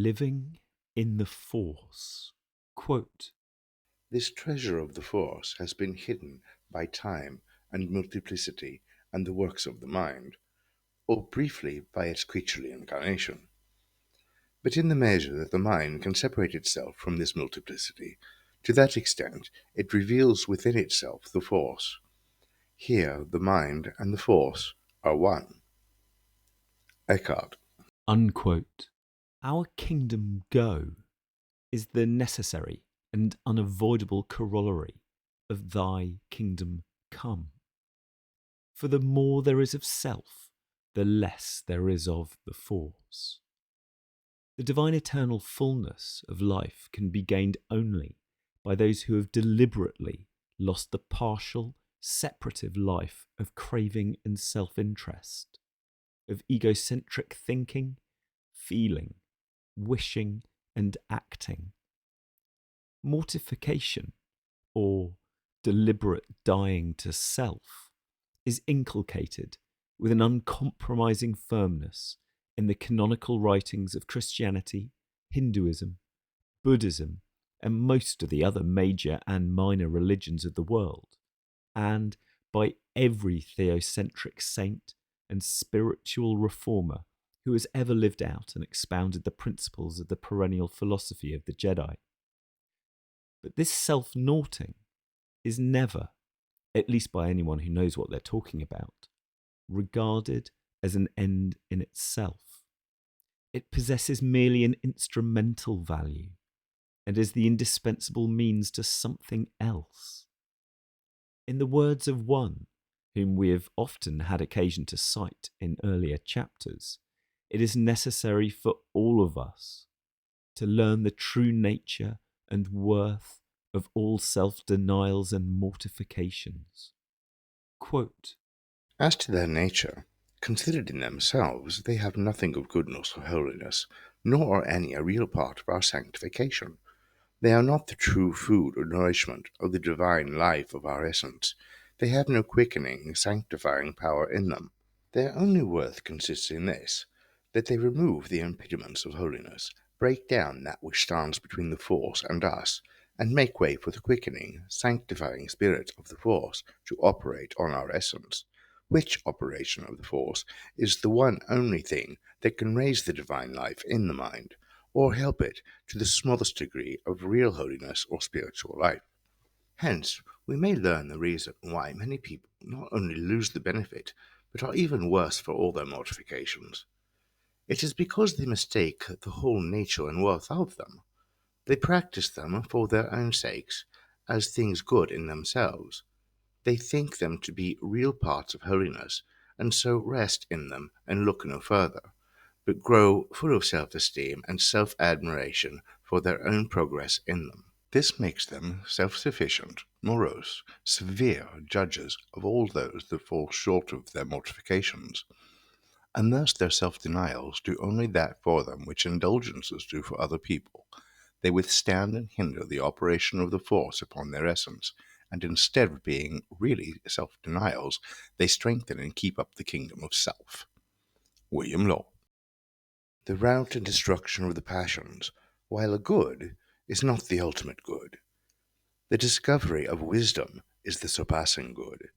living in the Force. Quote, This treasure of the force has been hidden by time and multiplicity and the works of the mind, or briefly by its creaturely incarnation. But in the measure that the mind can separate itself from this multiplicity, to that extent it reveals within itself the force. Here the mind and the force are one. Eckhart. unquote. Our kingdom go is the necessary and unavoidable corollary of thy kingdom come. For the more there is of self, the less there is of the force. The divine eternal fullness of life can be gained only by those who have deliberately lost the partial, separative life of craving and self-interest, of egocentric thinking, feeling, wishing, and acting. Mortification, or deliberate dying to self, is inculcated with an uncompromising firmness in the canonical writings of Christianity, Hinduism, Buddhism, and most of the other major and minor religions of the world, and by every theocentric saint and spiritual reformer who has ever lived out and expounded the principles of the perennial philosophy of the Jedi. But this self-naughting is never, at least by anyone who knows what they're talking about, regarded as an end in itself. It possesses merely an instrumental value and is the indispensable means to something else. In the words of one whom we have often had occasion to cite in earlier chapters, it is necessary for all of us to learn the true nature and worth of all self-denials and mortifications. Quote, As to their nature, considered in themselves, they have nothing of goodness or holiness, nor are any a real part of our sanctification. They are not the true food or nourishment of the divine life of our essence. They have no quickening, sanctifying power in them. Their only worth consists in this, that they remove the impediments of holiness, break down that which stands between the force and us, and make way for the quickening, sanctifying spirit of the force to operate on our essence, which operation of the force is the one only thing that can raise the divine life in the mind, or help it to the smallest degree of real holiness or spiritual life. Hence, we may learn the reason why many people not only lose the benefit, but are even worse for all their mortifications. It is because they mistake the whole nature and worth of them. They practice them for their own sakes, as things good in themselves. They think them to be real parts of holiness, and so rest in them and look no further, but grow full of self-esteem and self-admiration for their own progress in them. This makes them self-sufficient, morose, severe judges of all those that fall short of their mortifications, and thus their self-denials do only that for them which indulgences do for other people. They withstand and hinder the operation of the force upon their essence, and instead of being really self-denials, they strengthen and keep up the kingdom of self. William Law. The rout and destruction of the passions, while a good, is not the ultimate good. The discovery of wisdom is the surpassing good.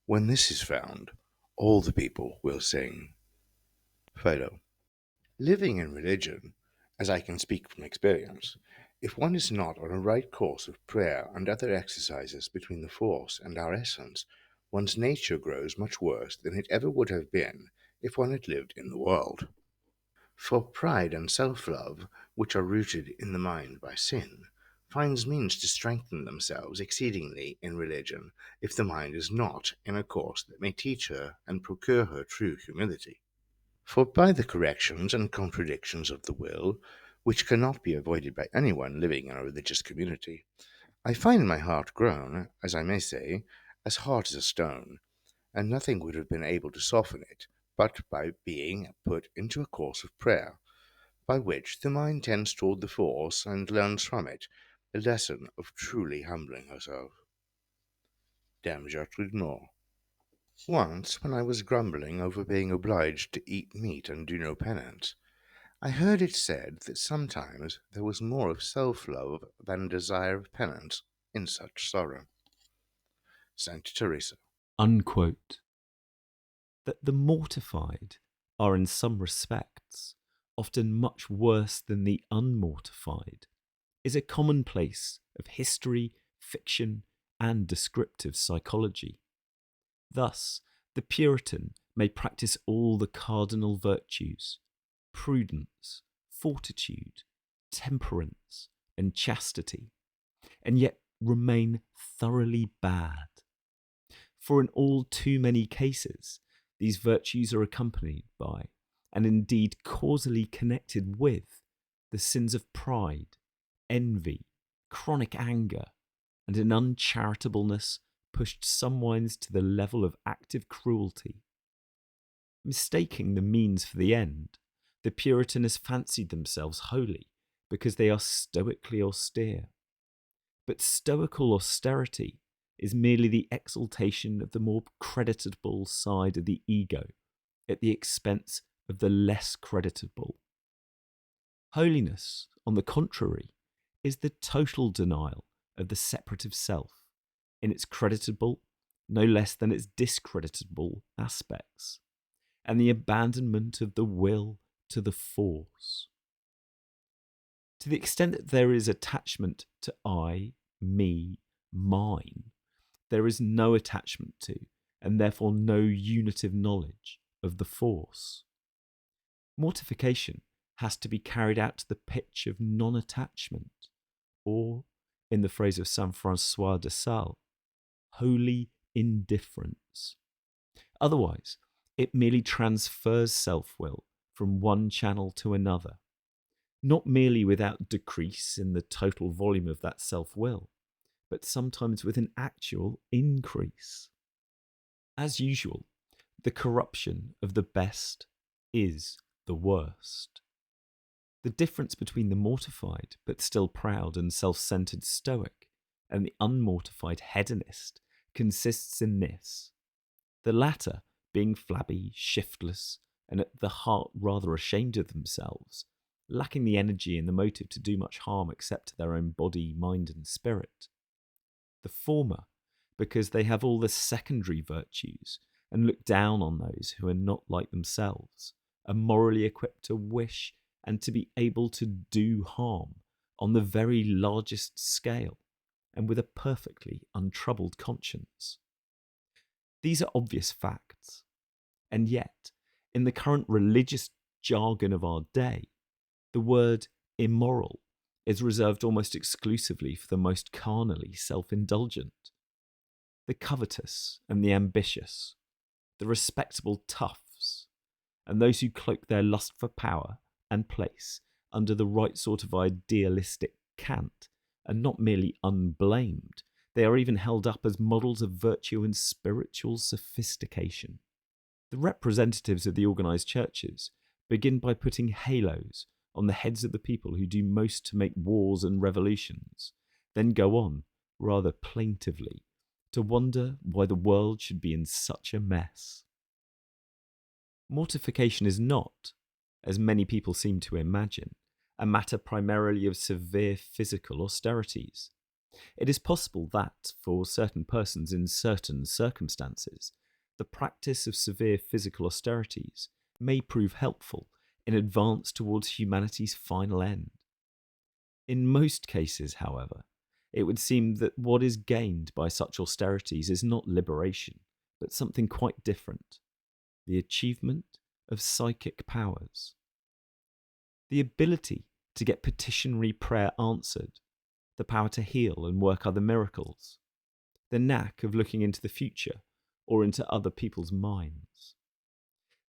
When this is found, all the people will sing. Phaedo. Living in religion, as I can speak from experience, if one is not on a right course of prayer and other exercises between the force and our essence, one's nature grows much worse than it ever would have been if one had lived in the world. For pride and self-love, which are rooted in the mind by sin, finds means to strengthen themselves exceedingly in religion, if the mind is not in a course that may teach her and procure her true humility. For by the corrections and contradictions of the will, which cannot be avoided by anyone living in a religious community, I find my heart grown, as I may say, as hard as a stone, and nothing would have been able to soften it but by being put into a course of prayer, by which the mind tends toward the force and learns from it the lesson of truly humbling herself. Dame Gertrude Moore. Once, when I was grumbling over being obliged to eat meat and do no penance, I heard it said that sometimes there was more of self-love than desire of penance in such sorrow. Saint Teresa. Unquote. That the mortified are in some respects often much worse than the unmortified is a commonplace of history, fiction, and descriptive psychology. Thus, the Puritan may practice all the cardinal virtues: prudence, fortitude, temperance, and chastity, and yet remain thoroughly bad. For in all too many cases, these virtues are accompanied by, and indeed causally connected with, the sins of pride, envy, chronic anger, and an uncharitableness pushed somewhiles to the level of active cruelty. Mistaking the means for the end, the Puritan has fancied themselves holy because they are stoically austere. But stoical austerity is merely the exaltation of the more creditable side of the ego at the expense of the less creditable. Holiness, on the contrary, is the total denial of the separative self in its creditable, no less than its discreditable aspects, and the abandonment of the will to the force. To the extent that there is attachment to I, me, mine, there is no attachment to, and therefore no unitive knowledge of the force. Mortification has to be carried out to the pitch of non-attachment, or, in the phrase of Saint Francois de Sales, holy indifference. Otherwise, it merely transfers self-will from one channel to another, not merely without decrease in the total volume of that self-will, but sometimes with an actual increase. As usual, the corruption of the best is the worst. The difference between the mortified but still proud and self-centered Stoic and the unmortified hedonist consists in this: the latter being flabby, shiftless, and at the heart rather ashamed of themselves, lacking the energy and the motive to do much harm except to their own body, mind, and spirit. The former, because they have all the secondary virtues and look down on those who are not like themselves, are morally equipped to wish and to be able to do harm on the very largest scale and with a perfectly untroubled conscience. These are obvious facts, and yet, in the current religious jargon of our day, the word immoral is reserved almost exclusively for the most carnally self-indulgent. The covetous and the ambitious, the respectable toughs, and those who cloak their lust for power and place under the right sort of idealistic cant are not merely unblamed, they are even held up as models of virtue and spiritual sophistication. The representatives of the organised churches begin by putting halos on the heads of the people who do most to make wars and revolutions, then go on, rather plaintively, to wonder why the world should be in such a mess. Mortification is not, as many people seem to imagine, a matter primarily of severe physical austerities. It is possible that, for certain persons in certain circumstances, the practice of severe physical austerities may prove helpful in advance towards humanity's final end. In most cases, however, it would seem that what is gained by such austerities is not liberation, but something quite different: the achievement of psychic powers. The ability to get petitionary prayer answered, the power to heal and work other miracles, the knack of looking into the future or into other people's minds.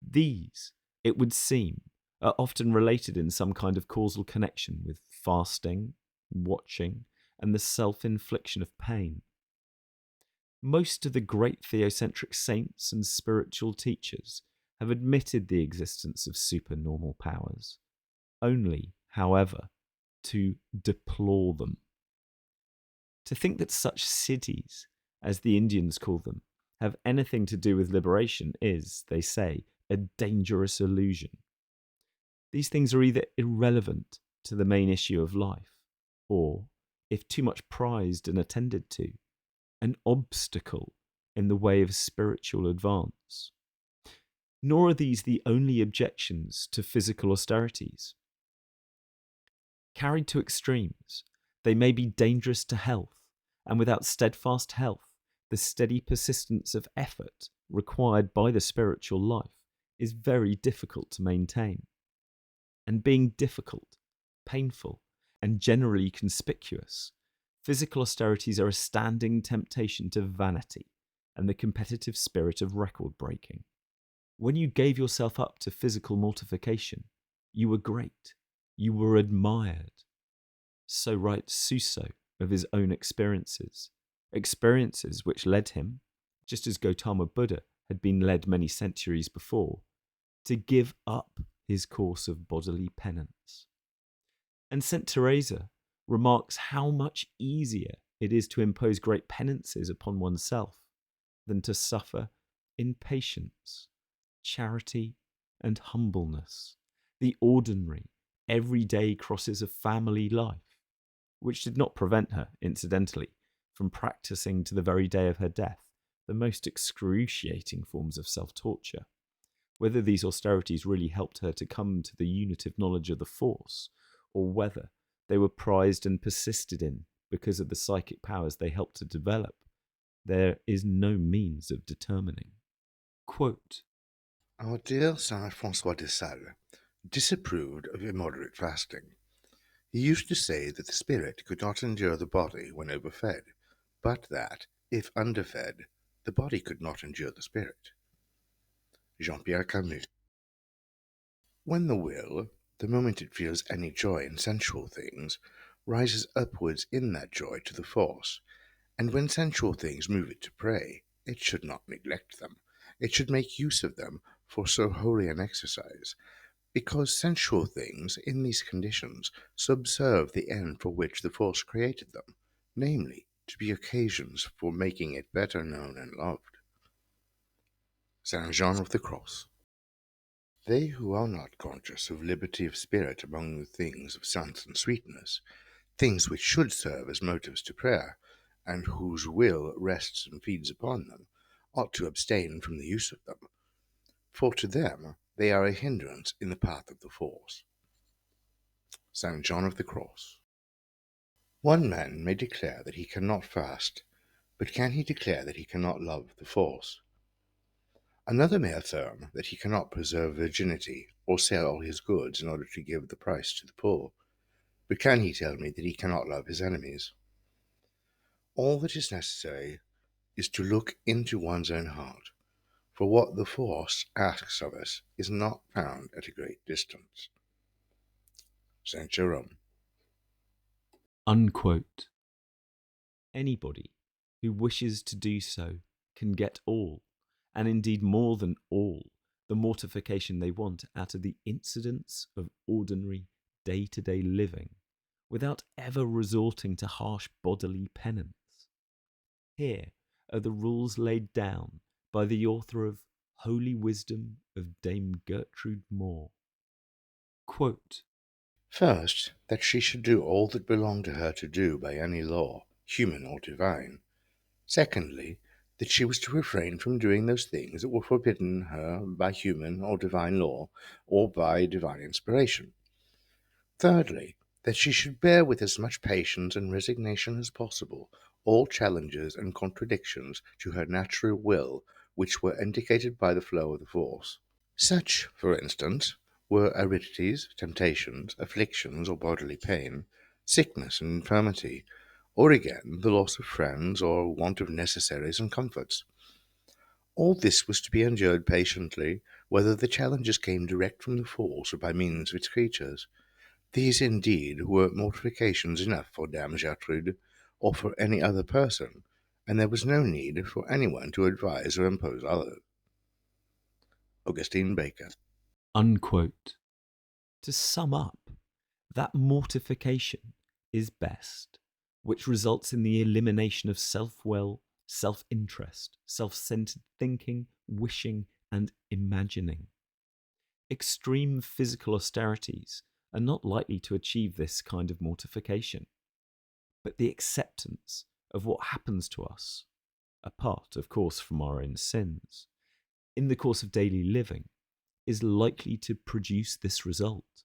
These, it would seem, are often related in some kind of causal connection with fasting, watching, and the self-infliction of pain. Most of the great theocentric saints and spiritual teachers have admitted the existence of supernormal powers, only, however, to deplore them. To think that such cities, as the Indians call them, have anything to do with liberation is, they say, a dangerous illusion. these things are either irrelevant to the main issue of life, or, if too much prized and attended to, an obstacle in the way of spiritual advance. Nor are these the only objections to physical austerities. Carried to extremes, they may be dangerous to health, and without steadfast health, the steady persistence of effort required by the spiritual life is very difficult to maintain. And being difficult, painful, and generally conspicuous, physical austerities are a standing temptation to vanity and the competitive spirit of record breaking. When you gave yourself up to physical mortification, you were great, you were admired. So writes Suso of his own experiences which led him, just as Gautama Buddha had been led many centuries before, to give up his course of bodily penance. And St. Teresa remarks how much easier it is to impose great penances upon oneself than to suffer in patience, charity, and humbleness, the ordinary, everyday crosses of family life, which did not prevent her, incidentally, from practicing to the very day of her death the most excruciating forms of self-torture. Whether these austerities really helped her to come to the unitive knowledge of the force, or whether they were prized and persisted in because of the psychic powers they helped to develop, there is no means of determining. Quote, Our dear Saint Francois de Sales disapproved of immoderate fasting. He used to say that the spirit could not endure the body when overfed, but that, if underfed, the body could not endure the spirit. Jean-Pierre Camus. When the will, the moment it feels any joy in sensual things, rises upwards in that joy to the force, and when sensual things move it to pray, it should not neglect them. It should make use of them for so holy an exercise, because sensual things in these conditions subserve the end for which the force created them, namely, to be occasions for making it better known and loved. Saint John of the Cross. They who are not conscious of liberty of spirit among the things of sense and sweetness, things which should serve as motives to prayer, and whose will rests and feeds upon them, ought to abstain from the use of them, for to them they are a hindrance in the path of the force. St. John of the Cross. One man may declare that he cannot fast, but can he declare that he cannot love the force? Another may affirm that he cannot preserve virginity, or sell all his goods in order to give the price to the poor, but can he tell me that he cannot love his enemies? All that is necessary is to look into one's own heart, for what the force asks of us is not found at a great distance. St. Jerome. unquote. Anybody who wishes to do so can get all, and indeed more than all, the mortification they want out of the incidents of ordinary day-to-day living, without ever resorting to harsh bodily penance. Here are the rules laid down by the author of Holy Wisdom of Dame Gertrude Moore. Quote, First, that she should do all that belonged to her to do by any law, human or divine. Secondly, that she was to refrain from doing those things that were forbidden her by human or divine law, or by divine inspiration. Thirdly, that she should bear with as much patience and resignation as possible all challenges and contradictions to her natural will which were indicated by the flow of the force. Such, for instance, were aridities, temptations, afflictions or bodily pain, sickness and infirmity, or again the loss of friends or want of necessaries and comforts. All this was to be endured patiently, whether the challenges came direct from the force or by means of its creatures. These indeed were mortifications enough for Dame Gertrude, or for any other person, and there was no need for anyone to advise or impose others. Augustine Baker. unquote. To sum up, that mortification is best, which results in the elimination of self-will, self-interest, self-centered thinking, wishing, and imagining. Extreme physical austerities are not likely to achieve this kind of mortification, but the acceptance of what happens to us, apart, of course, from our own sins, in the course of daily living, is likely to produce this result.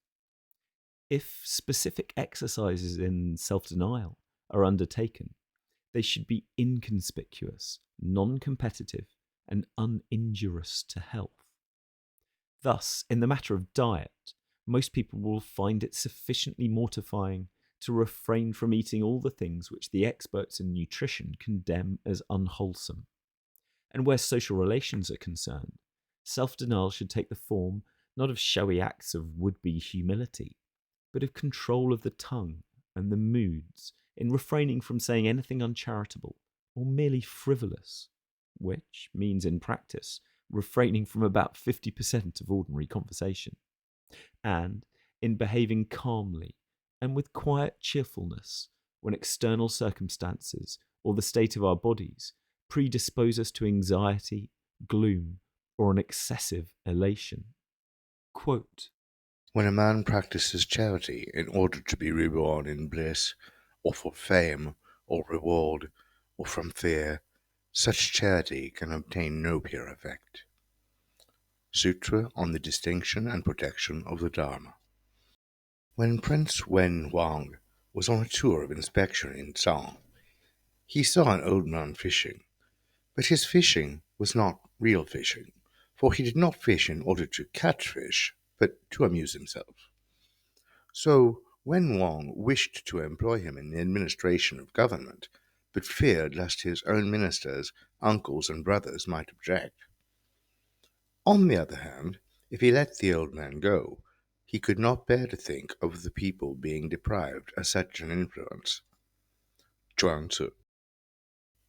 If specific exercises in self-denial are undertaken, they should be inconspicuous, non-competitive, and uninjurious to health. Thus, in the matter of diet, most people will find it sufficiently mortifying to refrain from eating all the things which the experts in nutrition condemn as unwholesome. And where social relations are concerned, self-denial should take the form not of showy acts of would-be humility, but of control of the tongue and the moods in refraining from saying anything uncharitable or merely frivolous, which means in practice refraining from about 50% of ordinary conversation, and in behaving calmly and with quiet cheerfulness when external circumstances or the state of our bodies predispose us to anxiety, gloom, or an excessive elation. Quote, When a man practices charity in order to be reborn in bliss, or for fame, or reward, or from fear, such charity can obtain no pure effect. Sutra on the Distinction and Protection of the Dharma. When Prince Wen Wang was on a tour of inspection in Tsang, he saw an old man fishing, but his fishing was not real fishing, for he did not fish in order to catch fish, but to amuse himself. So Wen Wang wished to employ him in the administration of government, but feared lest his own ministers, uncles, and brothers might object. On the other hand, if he let the old man go, he could not bear to think of the people being deprived of such an influence. Zhuangzi.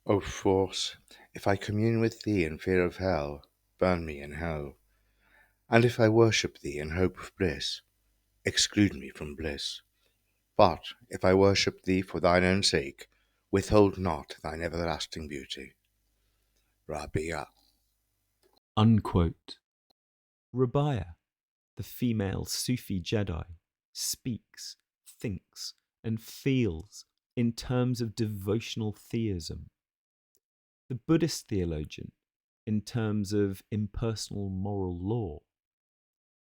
O force, if I commune with thee in fear of hell, burn me in hell. And if I worship thee in hope of bliss, exclude me from bliss. But if I worship thee for thine own sake, withhold not thine everlasting beauty. Rabia. unquote. Rabia, the female Sufi Jedi, speaks, thinks, and feels in terms of devotional theism. The Buddhist theologian in terms of impersonal moral law.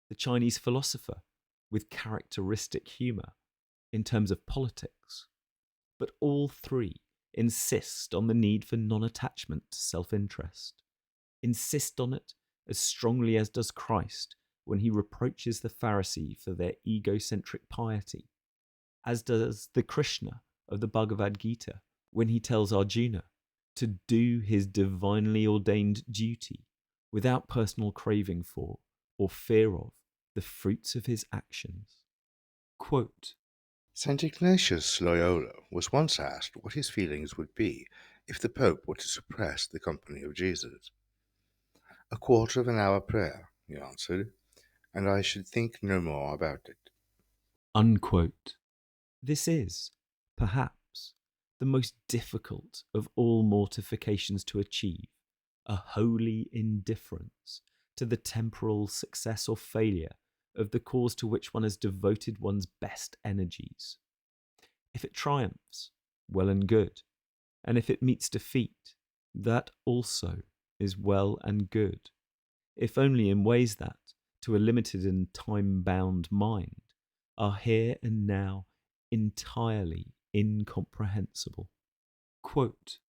The Chinese philosopher with characteristic humour in terms of politics. But all three insist on the need for non-attachment to self-interest, insist on it as strongly as does Christ when he reproaches the Pharisee for their egocentric piety, as does the Krishna of the Bhagavad Gita when he tells Arjuna to do his divinely ordained duty without personal craving for or fear of the fruits of his actions. Quote, St. Ignatius Loyola was once asked what his feelings would be if the Pope were to suppress the company of Jesus. "A quarter of an hour prayer," he answered, "and I should think no more about it." unquote. This is, perhaps, the most difficult of all mortifications to achieve, a holy indifference to the temporal success or failure of the cause to which one has devoted one's best energies. If it triumphs, well and good, and if it meets defeat, that also is well and good, if only in ways that, to a limited and time-bound mind, are here and now entirely incomprehensible. Quote,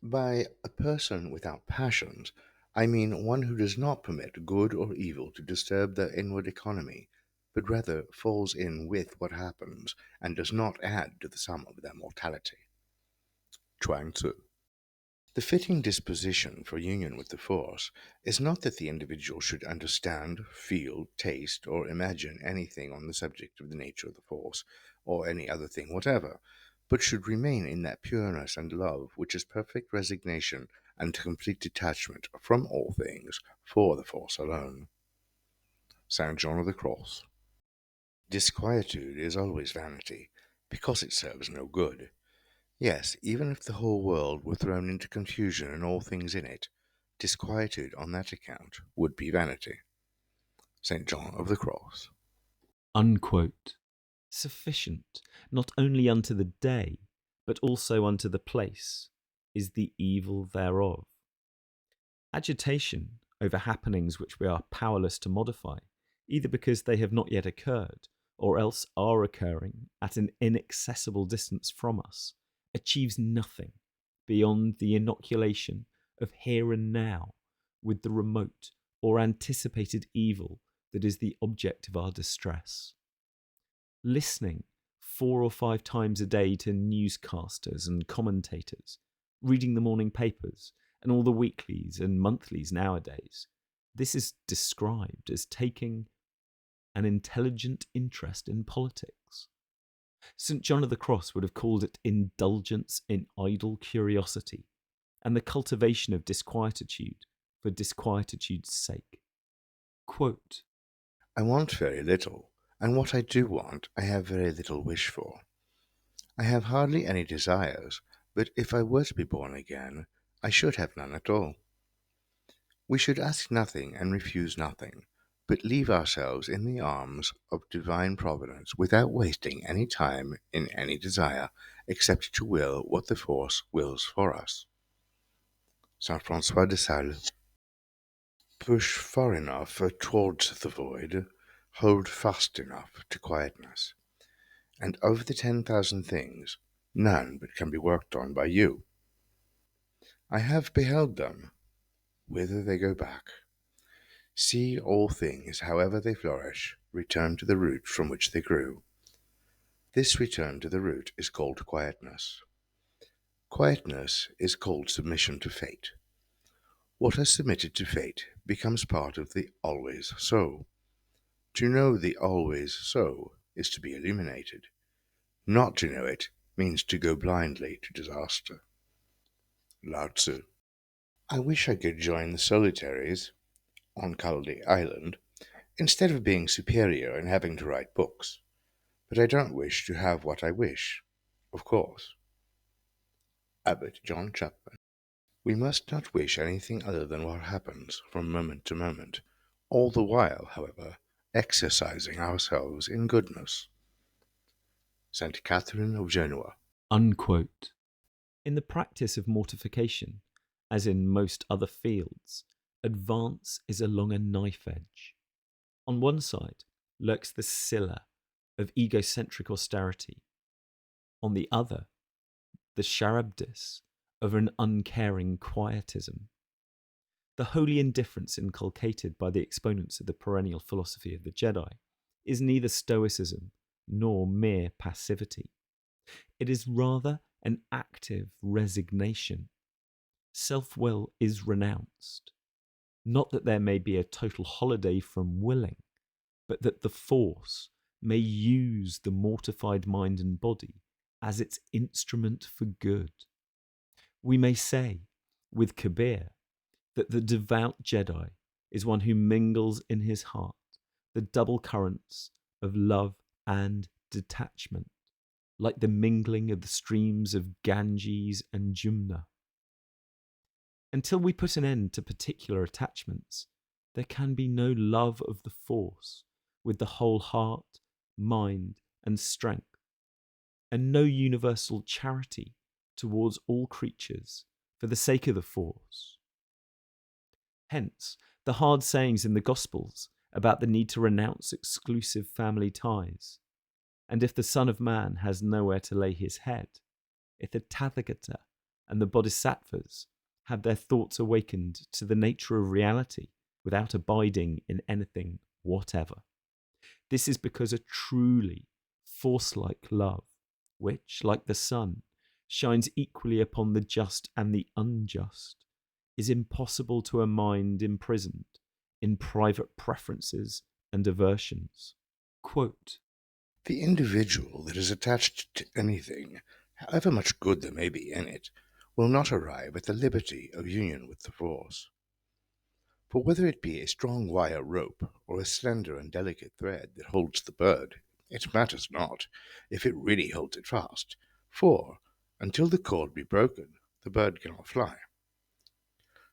By a person without passions, I mean one who does not permit good or evil to disturb their inward economy, but rather falls in with what happens and does not add to the sum of their mortality. Zhuangzi. The fitting disposition for union with the Force is not that the individual should understand, feel, taste, or imagine anything on the subject of the nature of the Force, or any other thing whatever, but should remain in that pureness and love which is perfect resignation and complete detachment from all things for the Force alone. St. John of the Cross. Disquietude is always vanity, because it serves no good. Yes, even if the whole world were thrown into confusion and all things in it, disquietude on that account would be vanity. St. John of the Cross. Unquote. Sufficient, not only unto the day, but also unto the place, is the evil thereof. Agitation over happenings which we are powerless to modify, either because they have not yet occurred, or else are occurring at an inaccessible distance from us, achieves nothing beyond the inoculation of here and now with the remote or anticipated evil that is the object of our distress. Listening 4 or 5 times a day to newscasters and commentators, reading the morning papers and all the weeklies and monthlies nowadays, this is described as taking an intelligent interest in politics. St. John of the Cross would have called it indulgence in idle curiosity and the cultivation of disquietude for disquietude's sake. Quote, I want very little, and what I do want I have very little wish for. I have hardly any desires, but if I were to be born again, I should have none at all. We should ask nothing and refuse nothing, but leave ourselves in the arms of divine providence without wasting any time in any desire, except to will what the force wills for us. Saint Francois de Sales. Push far enough towards the void, hold fast enough to quietness, and of the 10,000 things, none but can be worked on by you. I have beheld them, whither they go back. See all things, however they flourish, return to the root from which they grew. This return to the root is called quietness. Quietness is called submission to fate. What has submitted to fate becomes part of the always so. To know the always so is to be illuminated. Not to know it means to go blindly to disaster. Lao Tzu. I wish I could join the solitaries on Kaldi Island instead of being superior and having to write books. But I don't wish to have what I wish, of course. Abbot John Chapman. We must not wish anything other than what happens from moment to moment, all the while, however, exercising ourselves in goodness. St. Catherine of Genoa. unquote. In the practice of mortification, as in most other fields, advance is along a knife edge. On one side lurks the Scylla of egocentric austerity. On the other, the Charybdis of an uncaring quietism. The holy indifference inculcated by the exponents of the perennial philosophy of the Jedi is neither stoicism nor mere passivity. It is rather an active resignation. Self-will is renounced. Not that there may be a total holiday from willing, but that the force may use the mortified mind and body as its instrument for good. We may say, with Kabir, that the devout Jedi is one who mingles in his heart the double currents of love and detachment, like the mingling of the streams of Ganges and Jumna. Until we put an end to particular attachments, there can be no love of the force with the whole heart, mind, and strength, and no universal charity towards all creatures for the sake of the force. Hence, the hard sayings in the Gospels about the need to renounce exclusive family ties. And if the Son of Man has nowhere to lay his head, if the Tathagata and the Bodhisattvas have their thoughts awakened to the nature of reality without abiding in anything whatever, this is because a truly force-like love, which, like the sun, shines equally upon the just and the unjust, is impossible to a mind imprisoned in private preferences and aversions. Quote, The individual that is attached to anything, however much good there may be in it, will not arrive at the liberty of union with the force. For whether it be a strong wire rope or a slender and delicate thread that holds the bird, it matters not, if it really holds it fast, for, until the cord be broken, the bird cannot fly.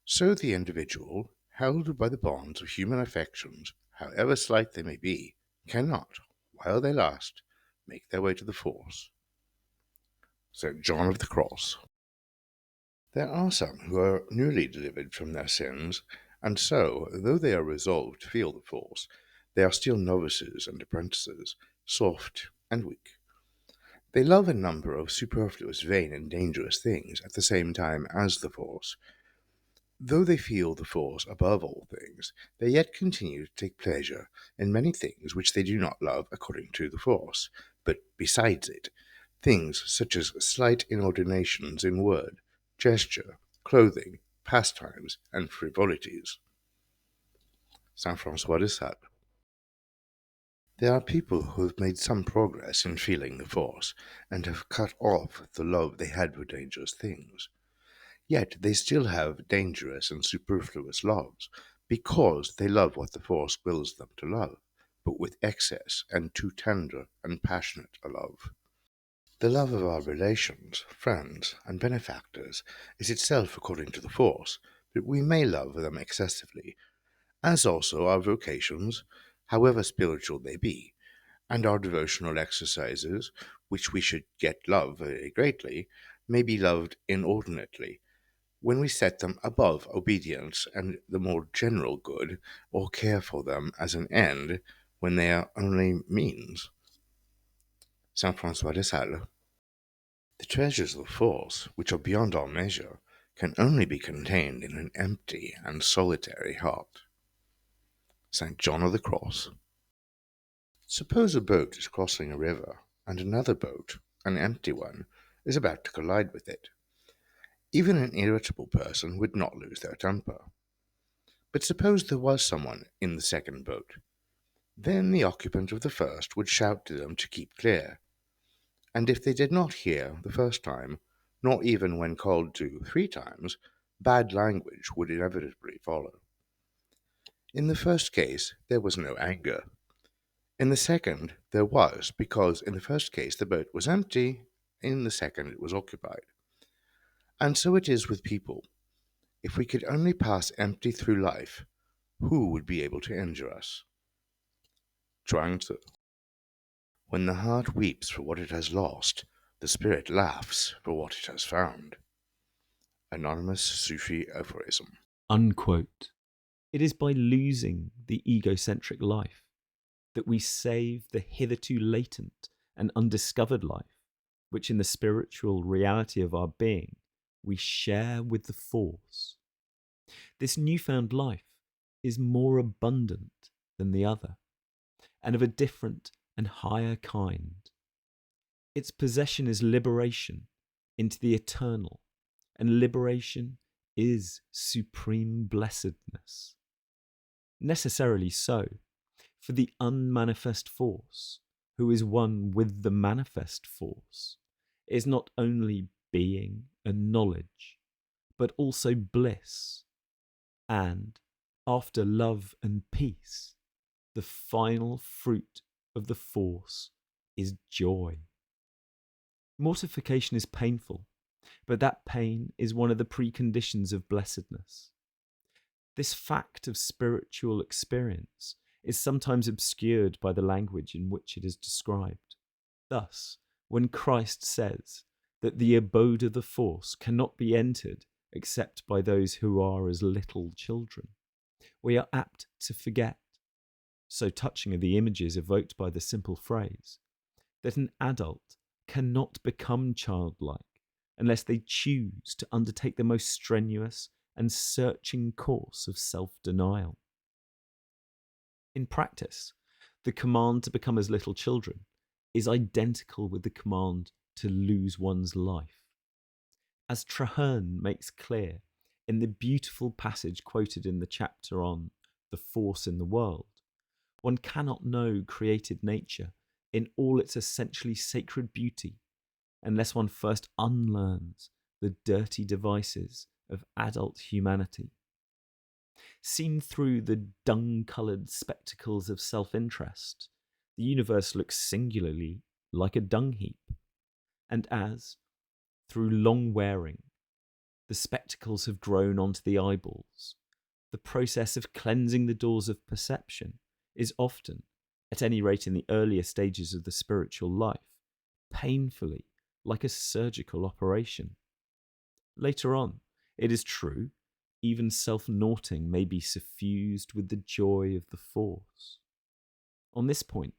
So the individual, held by the bonds of human affections, however slight they may be, cannot, while they last, make their way to the force. St. John of the Cross. There are some who are newly delivered from their sins, and so, though they are resolved to feel the force, they are still novices and apprentices, soft and weak. They love a number of superfluous, vain, and dangerous things at the same time as the force. Though they feel the force above all things, they yet continue to take pleasure in many things which they do not love according to the force, but besides it, things such as slight inordinations in word, gesture, clothing, pastimes, and frivolities. Saint Francois de Sales. There are people who have made some progress in feeling the force, and have cut off the love they had for dangerous things. Yet they still have dangerous and superfluous loves, because they love what the force wills them to love, but with excess and too tender and passionate a love. The love of our relations, friends, and benefactors is itself according to the force, but we may love them excessively, as also our vocations, however spiritual they be, and our devotional exercises, which we should get love very greatly, may be loved inordinately, when we set them above obedience and the more general good, or care for them as an end, when they are only means. Saint Francois de Sales. The treasures of force, which are beyond our measure, can only be contained in an empty and solitary heart. St. John of the Cross. Suppose a boat is crossing a river, and another boat, an empty one, is about to collide with it. Even an irritable person would not lose their temper. But suppose there was someone in the second boat. Then the occupant of the first would shout to them to keep clear. And if they did not hear the first time, nor even when called to 3 times, bad language would inevitably follow. In the first case, there was no anger. In the second, there was, because in the first case the boat was empty, in the second it was occupied. And so it is with people. If we could only pass empty through life, who would be able to injure us? Chuang-Tzu. When the heart weeps for what it has lost, the spirit laughs for what it has found. Anonymous Sufi aphorism. Unquote. It is by losing the egocentric life that we save the hitherto latent and undiscovered life, which in the spiritual reality of our being we share with the force. This newfound life is more abundant than the other, and of a different and higher kind. Its possession is liberation into the eternal, and liberation is supreme blessedness. Necessarily so, for the unmanifest force, who is one with the manifest force, is not only being and knowledge, but also bliss, and, after love and peace, the final fruit of the force is joy. Mortification is painful, but that pain is one of the preconditions of blessedness. This fact of spiritual experience is sometimes obscured by the language in which it is described. Thus, when Christ says that the abode of the force cannot be entered except by those who are as little children, we are apt to forget, so touching are the images evoked by the simple phrase, that an adult cannot become childlike unless they choose to undertake the most strenuous and searching course of self-denial. In practice, the command to become as little children is identical with the command to lose one's life. As Traherne makes clear in the beautiful passage quoted in the chapter on the force in the world, one cannot know created nature in all its essentially sacred beauty unless one first unlearns the dirty devices of adult humanity. Seen through the dung-coloured spectacles of self-interest, the universe looks singularly like a dung heap. And as, through long wearing, the spectacles have grown onto the eyeballs, the process of cleansing the doors of perception is often, at any rate in the earlier stages of the spiritual life, painfully like a surgical operation. Later on, it is true, even self-naughting may be suffused with the joy of the force. On this point,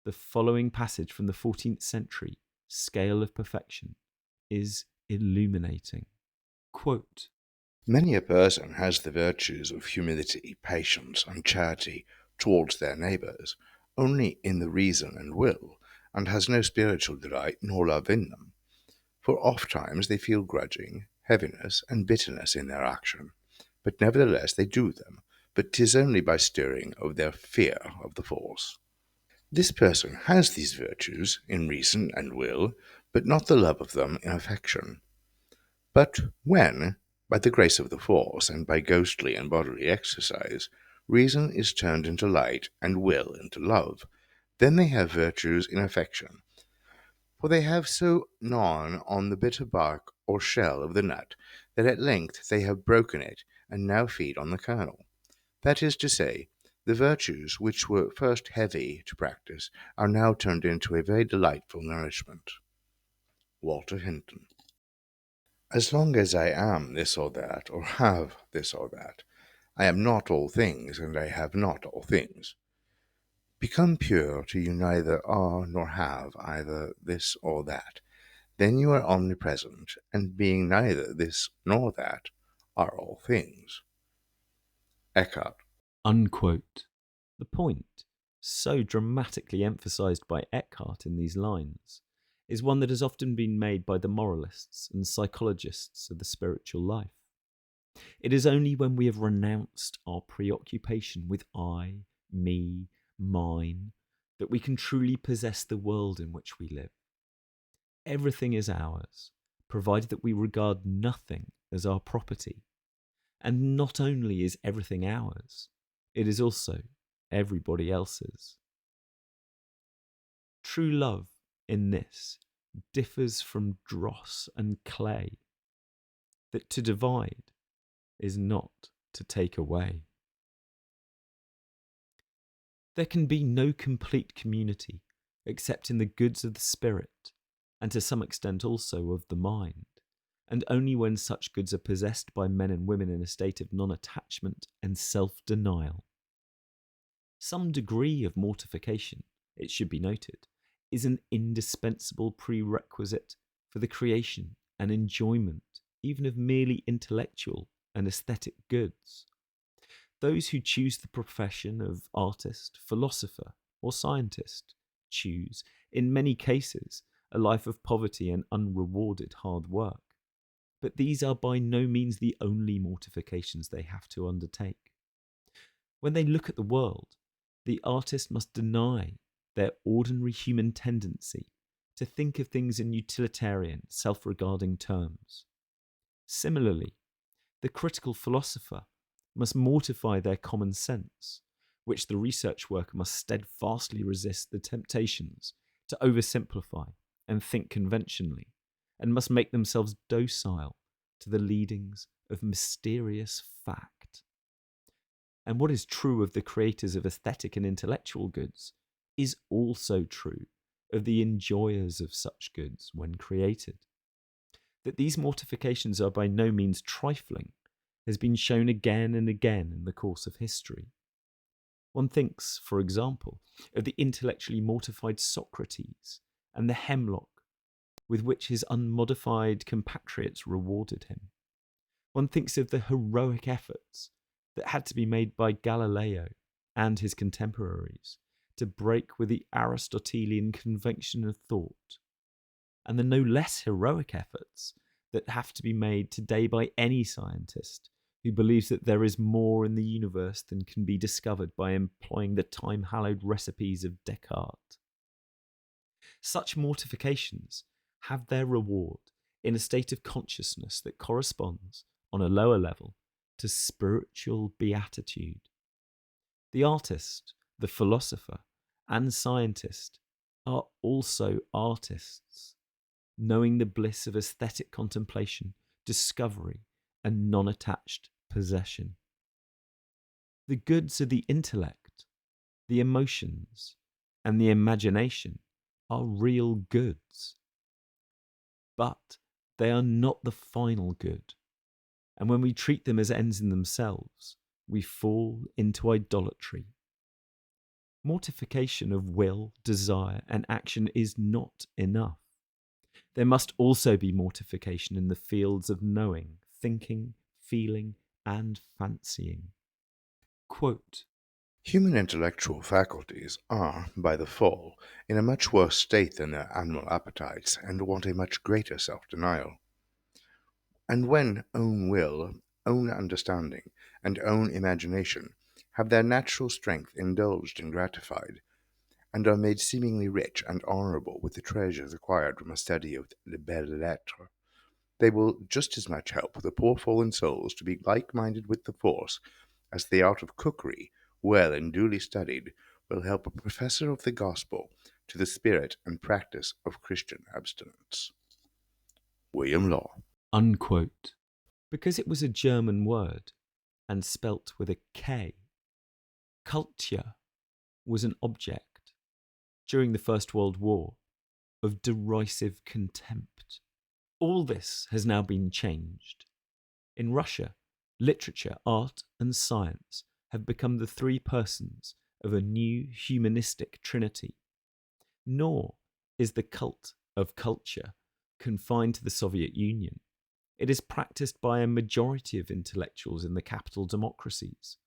the following passage from the 14th century Scale of Perfection is illuminating. Quote, Many a person has the virtues of humility, patience, and charity towards their neighbours, only in the reason and will, and has no spiritual delight nor love in them. For ofttimes they feel grudging, heaviness, and bitterness in their action, but nevertheless they do them, but 'tis only by stirring of their fear of the force. This person has these virtues in reason and will, but not the love of them in affection. But when, by the grace of the force, and by ghostly and bodily exercise, reason is turned into light, and will into love, then they have virtues in affection, for they have so gnawn on the bitter bark or shell of the nut, that at length they have broken it, and now feed on the kernel. That is to say, the virtues which were first heavy to practice are now turned into a very delightful nourishment. Walter Hinton. As long as I am this or that, or have this or that, I am not all things, and I have not all things. Become pure till you neither are nor have either this or that. Then you are omnipresent, and being neither this nor that, are all things. Eckhart. unquote. The point, so dramatically emphasized by Eckhart in these lines, is one that has often been made by the moralists and psychologists of the spiritual life. It is only when we have renounced our preoccupation with I, me, mine, that we can truly possess the world in which we live. Everything is ours, provided that we regard nothing as our property. And not only is everything ours, it is also everybody else's. True love in this differs from dross and clay, that to divide is not to take away. There can be no complete community except in the goods of the spirit, and to some extent also of the mind, and only when such goods are possessed by men and women in a state of non-attachment and self-denial. Some degree of mortification, it should be noted, is an indispensable prerequisite for the creation and enjoyment even of merely intellectual and aesthetic goods. Those who choose the profession of artist, philosopher, or scientist choose, in many cases, a life of poverty and unrewarded hard work. But these are by no means the only mortifications they have to undertake. When they look at the world, the artist must deny their ordinary human tendency to think of things in utilitarian, self-regarding terms. Similarly, the critical philosopher must mortify their common sense, which the research worker must steadfastly resist the temptations to oversimplify and think conventionally, and must make themselves docile to the leadings of mysterious fact. And what is true of the creators of aesthetic and intellectual goods is also true of the enjoyers of such goods when created. That these mortifications are by no means trifling has been shown again and again in the course of history. One thinks, for example, of the intellectually mortified Socrates and the hemlock with which his unmodified compatriots rewarded him. One thinks of the heroic efforts that had to be made by Galileo and his contemporaries to break with the Aristotelian convention of thought, and the no less heroic efforts that have to be made today by any scientist who believes that there is more in the universe than can be discovered by employing the time-hallowed recipes of Descartes. Such mortifications have their reward in a state of consciousness that corresponds, on a lower level, to spiritual beatitude. The artist, the philosopher, and scientist are also artists, knowing the bliss of aesthetic contemplation, discovery, and non-attached possession. The goods of the intellect The emotions and the imagination are real goods, but they are not the final good. And when we treat them as ends in themselves, we fall into idolatry. Mortification of will, desire, and action is not enough. There must also be mortification in the fields of knowing, thinking, feeling, and fancying. Quote, Human intellectual faculties are, by the fall, in a much worse state than their animal appetites, and want a much greater self-denial. And when own will, own understanding, and own imagination have their natural strength indulged and gratified, and are made seemingly rich and honourable with the treasures acquired from a study of the belles lettres, they will just as much help the poor fallen souls to be like-minded with the Force as the art of cookery, well and duly studied, will help a professor of the gospel to the spirit and practice of Christian abstinence. William Law. unquote. Because it was a German word and spelt with a K, culture was an object, during the First World War, of derisive contempt. All this has now been changed. In Russia, literature, art, and science have become the three persons of a new humanistic trinity. Nor is the cult of culture confined to the Soviet Union. It is practiced by a majority of intellectuals in the capital democracies.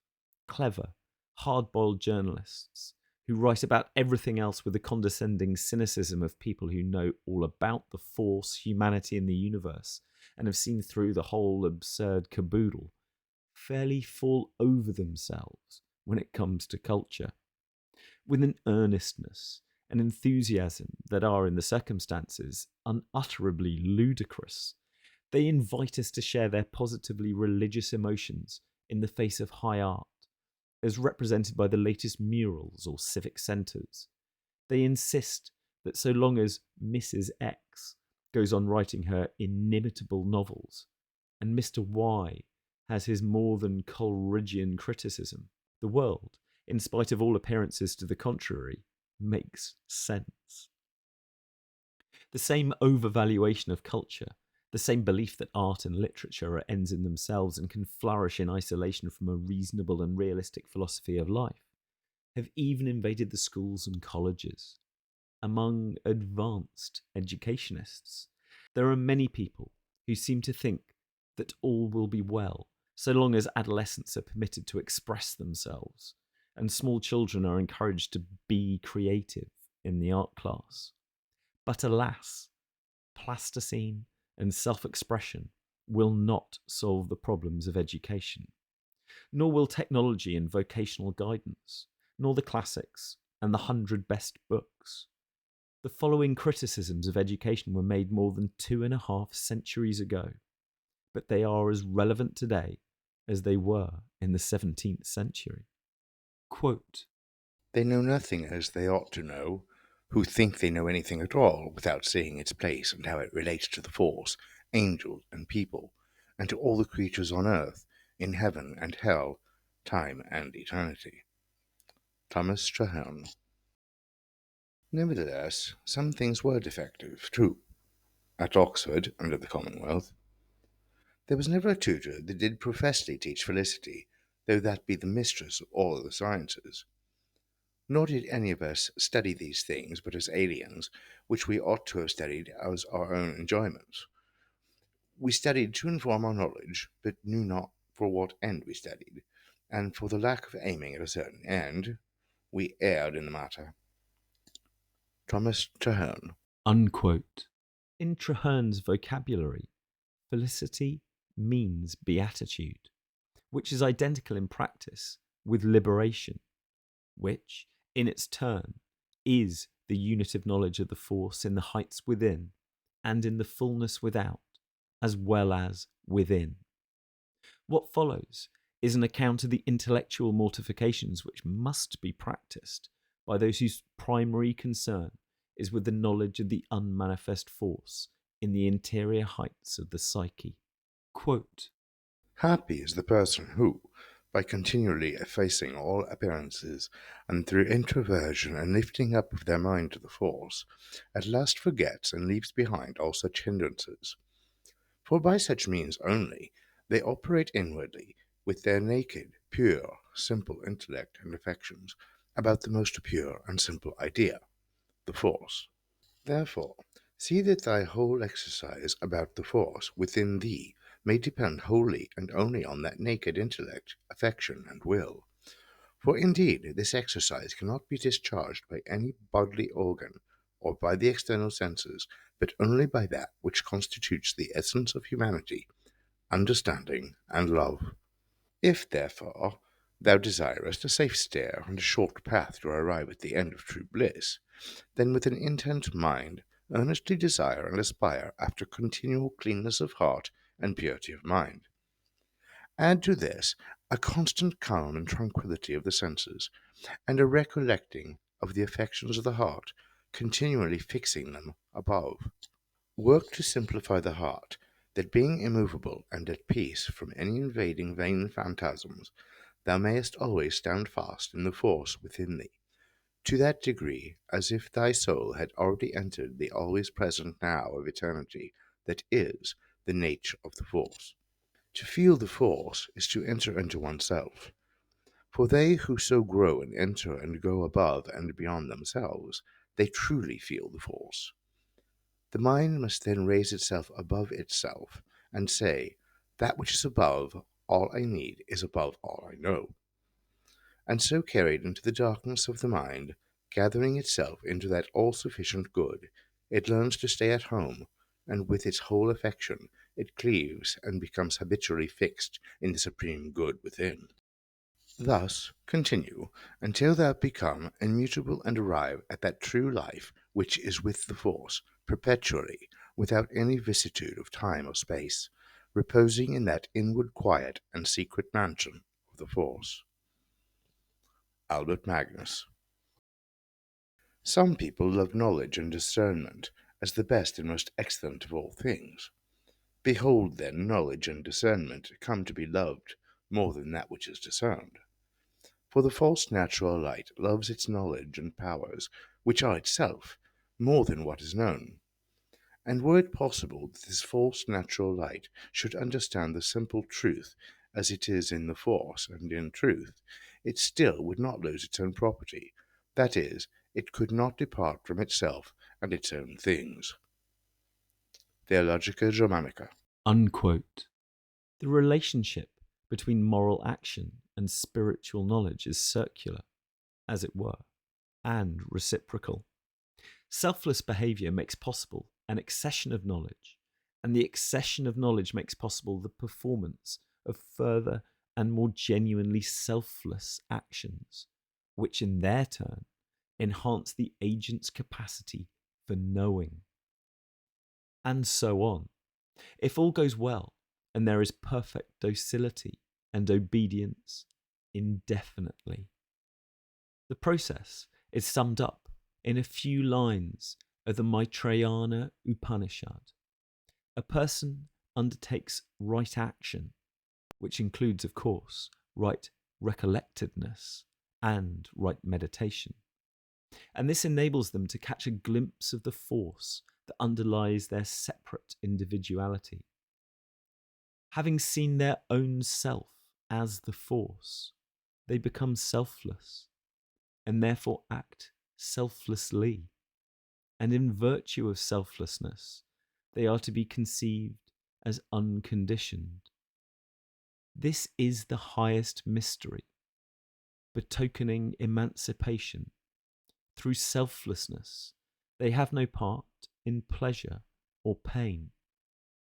Clever, hard-boiled journalists who write about everything else with the condescending cynicism of people who know all about the Force, humanity, and the universe, and have seen through the whole absurd caboodle, fairly fall over themselves when it comes to culture. With an earnestness and enthusiasm that are, in the circumstances, unutterably ludicrous, they invite us to share their positively religious emotions in the face of high art, as represented by the latest murals or civic centres. They insist that so long as Mrs. X goes on writing her inimitable novels, and Mr. Y has his more than Coleridgean criticism, the world, in spite of all appearances to the contrary, makes sense. The same overvaluation of culture, the same belief that art and literature are ends in themselves and can flourish in isolation from a reasonable and realistic philosophy of life, have even invaded the schools and colleges. Among advanced educationists, there are many people who seem to think that all will be well so long as adolescents are permitted to express themselves and small children are encouraged to be creative in the art class. But alas, plasticine and self-expression will not solve the problems of education, nor will technology and vocational guidance, nor the classics and the 100 best books. The following criticisms of education were made more than 2.5 centuries ago, but they are as relevant today as they were in the 17th century. Quote, They know nothing as they ought to know, who think they know anything at all without seeing its place and how it relates to the Force, angels and people, and to all the creatures on earth, in heaven and hell, time and eternity. Thomas Traherne. Nevertheless, some things were defective, too. At Oxford, under the Commonwealth, there was never a tutor that did professly teach felicity, though that be the mistress of all the sciences. Nor did any of us study these things but as aliens, which we ought to have studied as our own enjoyments. We studied to inform our knowledge, but knew not for what end we studied, and for the lack of aiming at a certain end, we erred in the matter. Thomas Traherne. unquote. In Traherne's vocabulary, felicity means beatitude, which is identical in practice with liberation, which, in its turn, is the unit of knowledge of the Force in the heights within and in the fullness without, as well as within. What follows is an account of the intellectual mortifications which must be practiced by those whose primary concern is with the knowledge of the unmanifest force in the interior heights of the psyche. Quote, Happy is the person who, by continually effacing all appearances, and through introversion and lifting up of their mind to the force, at last forgets and leaves behind all such hindrances. For by such means only they operate inwardly, with their naked, pure, simple intellect and affections, about the most pure and simple idea, the force. Therefore, see that thy whole exercise about the force within thee may depend wholly and only on that naked intellect, affection, and will. For indeed this exercise cannot be discharged by any bodily organ, or by the external senses, but only by that which constitutes the essence of humanity, understanding and love. If, therefore, thou desirest a safe stair and a short path to arrive at the end of true bliss, then with an intent mind earnestly desire and aspire after continual cleanness of heart and purity of mind. Add to this a constant calm and tranquillity of the senses, and a recollecting of the affections of the heart, continually fixing them above. Work to simplify the heart, that being immovable and at peace from any invading vain phantasms, thou mayest always stand fast in the force within thee, to that degree as if thy soul had already entered the always present now of eternity, that is the nature of the force. To feel the force is to enter into oneself. For they who so grow and enter and go above and beyond themselves, they truly feel the force. The mind must then raise itself above itself, and say, that which is above all I need is above all I know. And so carried into the darkness of the mind, gathering itself into that all-sufficient good, it learns to stay at home, and with its whole affection it cleaves and becomes habitually fixed in the supreme good within. Thus continue until thou become immutable and arrive at that true life which is with the force, perpetually, without any vicissitude of time or space, reposing in that inward quiet and secret mansion of the force. Albert Magnus. Some people love knowledge and discernment as the best and most excellent of all things. Behold, then, knowledge and discernment come to be loved more than that which is discerned. For the false natural light loves its knowledge and powers, which are itself, more than what is known. And were it possible that this false natural light should understand the simple truth as it is in the force and in truth, it still would not lose its own property, that is, it could not depart from itself and its own things. Theologica Germanica. Unquote. The relationship between moral action and spiritual knowledge is circular, as it were, and reciprocal. Selfless behavior makes possible an accession of knowledge, and the accession of knowledge makes possible the performance of further and more genuinely selfless actions, which in their turn enhance the agent's capacity for knowing. And so on. If all goes well, and there is perfect docility and obedience indefinitely. The process is summed up in a few lines of the Maitreya Upanishad. A person undertakes right action, which includes, of course, right recollectedness and right meditation. And this enables them to catch a glimpse of the force that underlies their separate individuality. Having seen their own self as the force, they become selfless and therefore act selflessly. And in virtue of selflessness, they are to be conceived as unconditioned. This is the highest mystery, betokening emancipation. Through selflessness, they have no part in pleasure or pain.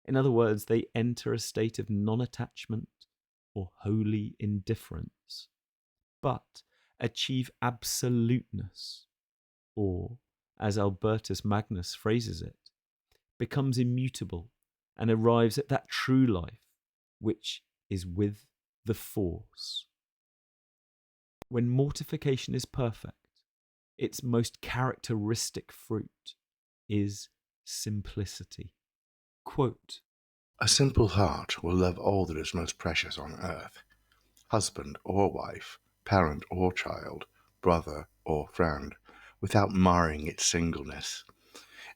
In other words, they enter a state of non-attachment or holy indifference, but achieve absoluteness, or, as Albertus Magnus phrases it, becomes immutable and arrives at that true life which is with the force. When mortification is perfect, its most characteristic fruit is simplicity. Quote, A simple heart will love all that is most precious on earth. husband or wife, parent or child, brother or friend, without marring its singleness.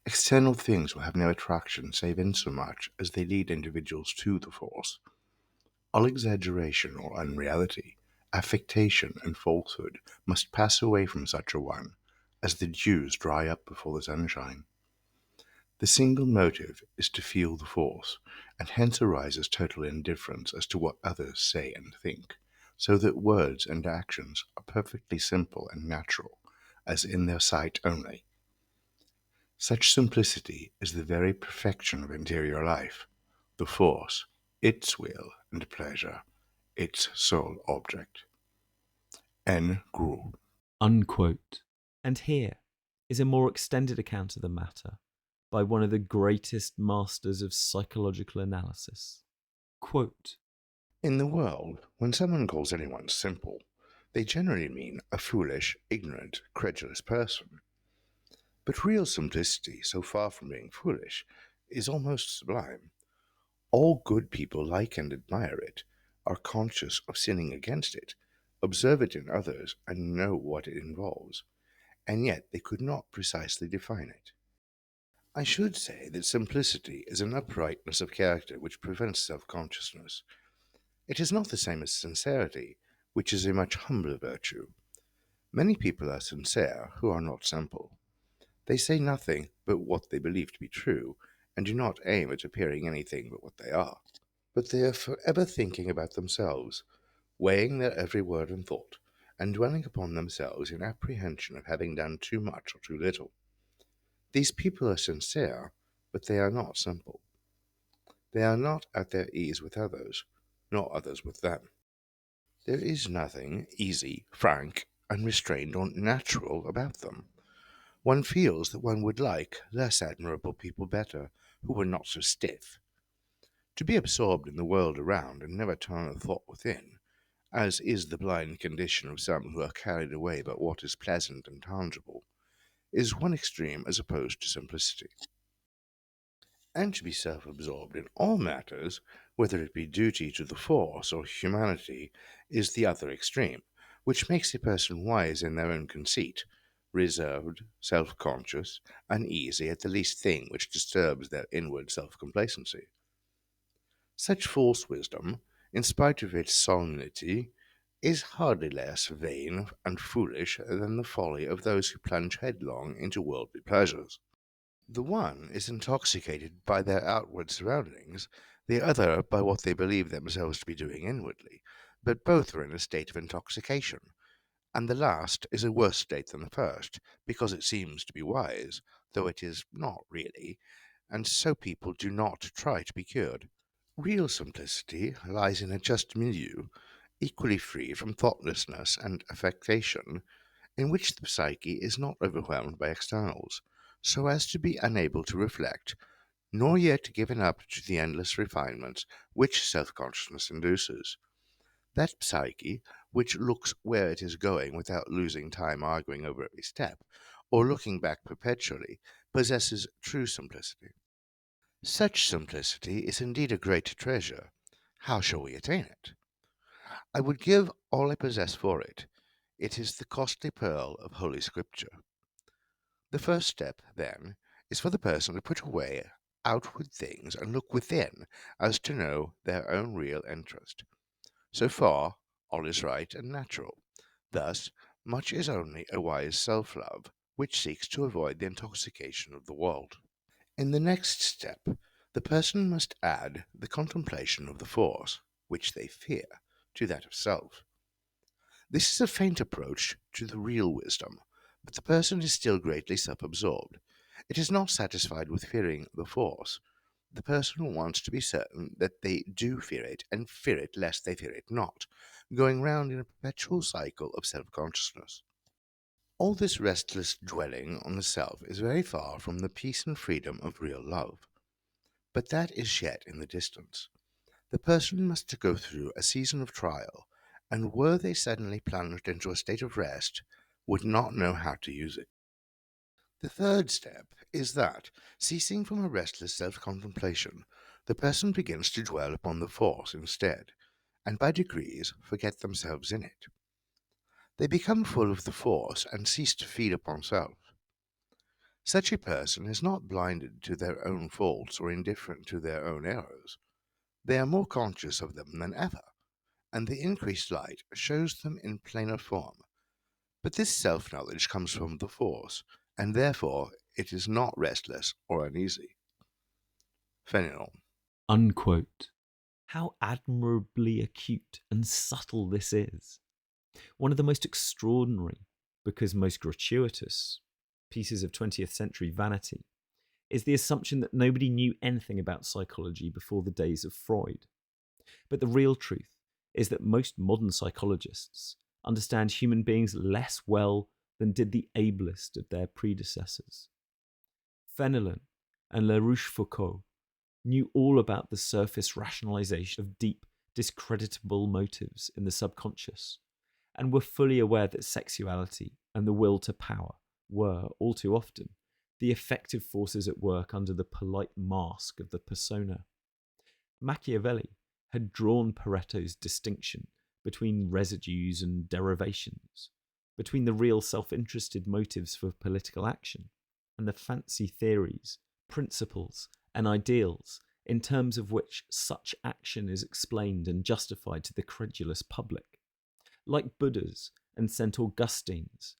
External things will have no attraction save insomuch as they lead individuals to the force. All exaggeration or unreality, affectation and falsehood must pass away from such a one, as the dews dry up before the sunshine. The single motive is to feel the force, and hence arises total indifference as to what others say and think, so that words and actions are perfectly simple and natural, as in their sight only. Such simplicity is the very perfection of interior life, the force, its will and pleasure, its sole object. N. Gruel. Unquote. And here is a more extended account of the matter by one of the greatest masters of psychological analysis. Quote, In the world, when someone calls anyone simple, they generally mean a foolish, ignorant, credulous person. But real simplicity, so far from being foolish, is almost sublime. All good people like and admire it, are conscious of sinning against it, observe it in others, and know what it involves, and yet they could not precisely define it. I should say that simplicity is an uprightness of character which prevents self-consciousness. It is not the same as sincerity, which is a much humbler virtue. Many people are sincere who are not simple. They say nothing but what they believe to be true, and do not aim at appearing anything but what they are. But they are forever thinking about themselves, weighing their every word and thought, and dwelling upon themselves in apprehension of having done too much or too little. These people are sincere, but they are not simple. They are not at their ease with others, nor others with them. There is nothing easy, frank, unrestrained, or natural about them. One feels that one would like less admirable people better, who were not so stiff. To be absorbed in the world around and never turn a thought within, as is the blind condition of some who are carried away by what is pleasant and tangible, is one extreme as opposed to simplicity. And to be self-absorbed in all matters, whether it be duty to the force or humanity, is the other extreme, which makes a person wise in their own conceit, reserved, self-conscious, uneasy at the least thing which disturbs their inward self-complacency. Such false wisdom, in spite of its solemnity, is hardly less vain and foolish than the folly of those who plunge headlong into worldly pleasures. The one is intoxicated by their outward surroundings, the other by what they believe themselves to be doing inwardly, but both are in a state of intoxication, and the last is a worse state than the first, because it seems to be wise, though it is not really, and so people do not try to be cured. Real simplicity lies in a just milieu, equally free from thoughtlessness and affectation, in which the psyche is not overwhelmed by externals, so as to be unable to reflect, nor yet given up to the endless refinements which self-consciousness induces. That psyche, which looks where it is going without losing time arguing over every step, or looking back perpetually, possesses true simplicity. Such simplicity is indeed a great treasure. How shall we attain it? I would give all I possess for it. It is the costly pearl of Holy Scripture. The first step, then, is for the person to put away outward things and look within as to know their own real interest. So far, all is right and natural. Thus, much is only a wise self-love, which seeks to avoid the intoxication of the world. In the next step, the person must add the contemplation of the force, which they fear, to that of self. This is a faint approach to the real wisdom, but the person is still greatly self-absorbed. It is not satisfied with fearing the force. The person wants to be certain that they do fear it, and fear it lest they fear it not, going round in a perpetual cycle of self-consciousness. All this restless dwelling on the self is very far from the peace and freedom of real love. But that is yet in the distance. The person must go through a season of trial, and were they suddenly plunged into a state of rest, would not know how to use it. The third step is that, ceasing from a restless self-contemplation, the person begins to dwell upon the force instead, and by degrees forget themselves in it. They become full of the force and cease to feed upon self. Such a person is not blinded to their own faults or indifferent to their own errors. They are more conscious of them than ever, and the increased light shows them in plainer form. But this self-knowledge comes from the force, and therefore it is not restless or uneasy. Perennial. Unquote. How admirably acute and subtle this is. One of the most extraordinary, because most gratuitous, pieces of 20th century vanity is the assumption that nobody knew anything about psychology before the days of Freud. But the real truth is that most modern psychologists understand human beings less well than did the ablest of their predecessors. Fenelon and La Rochefoucauld knew all about the surface rationalization of deep, discreditable motives in the subconscious, and were fully aware that sexuality and the will to power were, all too often, the effective forces at work under the polite mask of the persona. Machiavelli had drawn Pareto's distinction between residues and derivations, between the real self-interested motives for political action and the fancy theories, principles, and ideals in terms of which such action is explained and justified to the credulous public. Like Buddha's and St. Augustine's,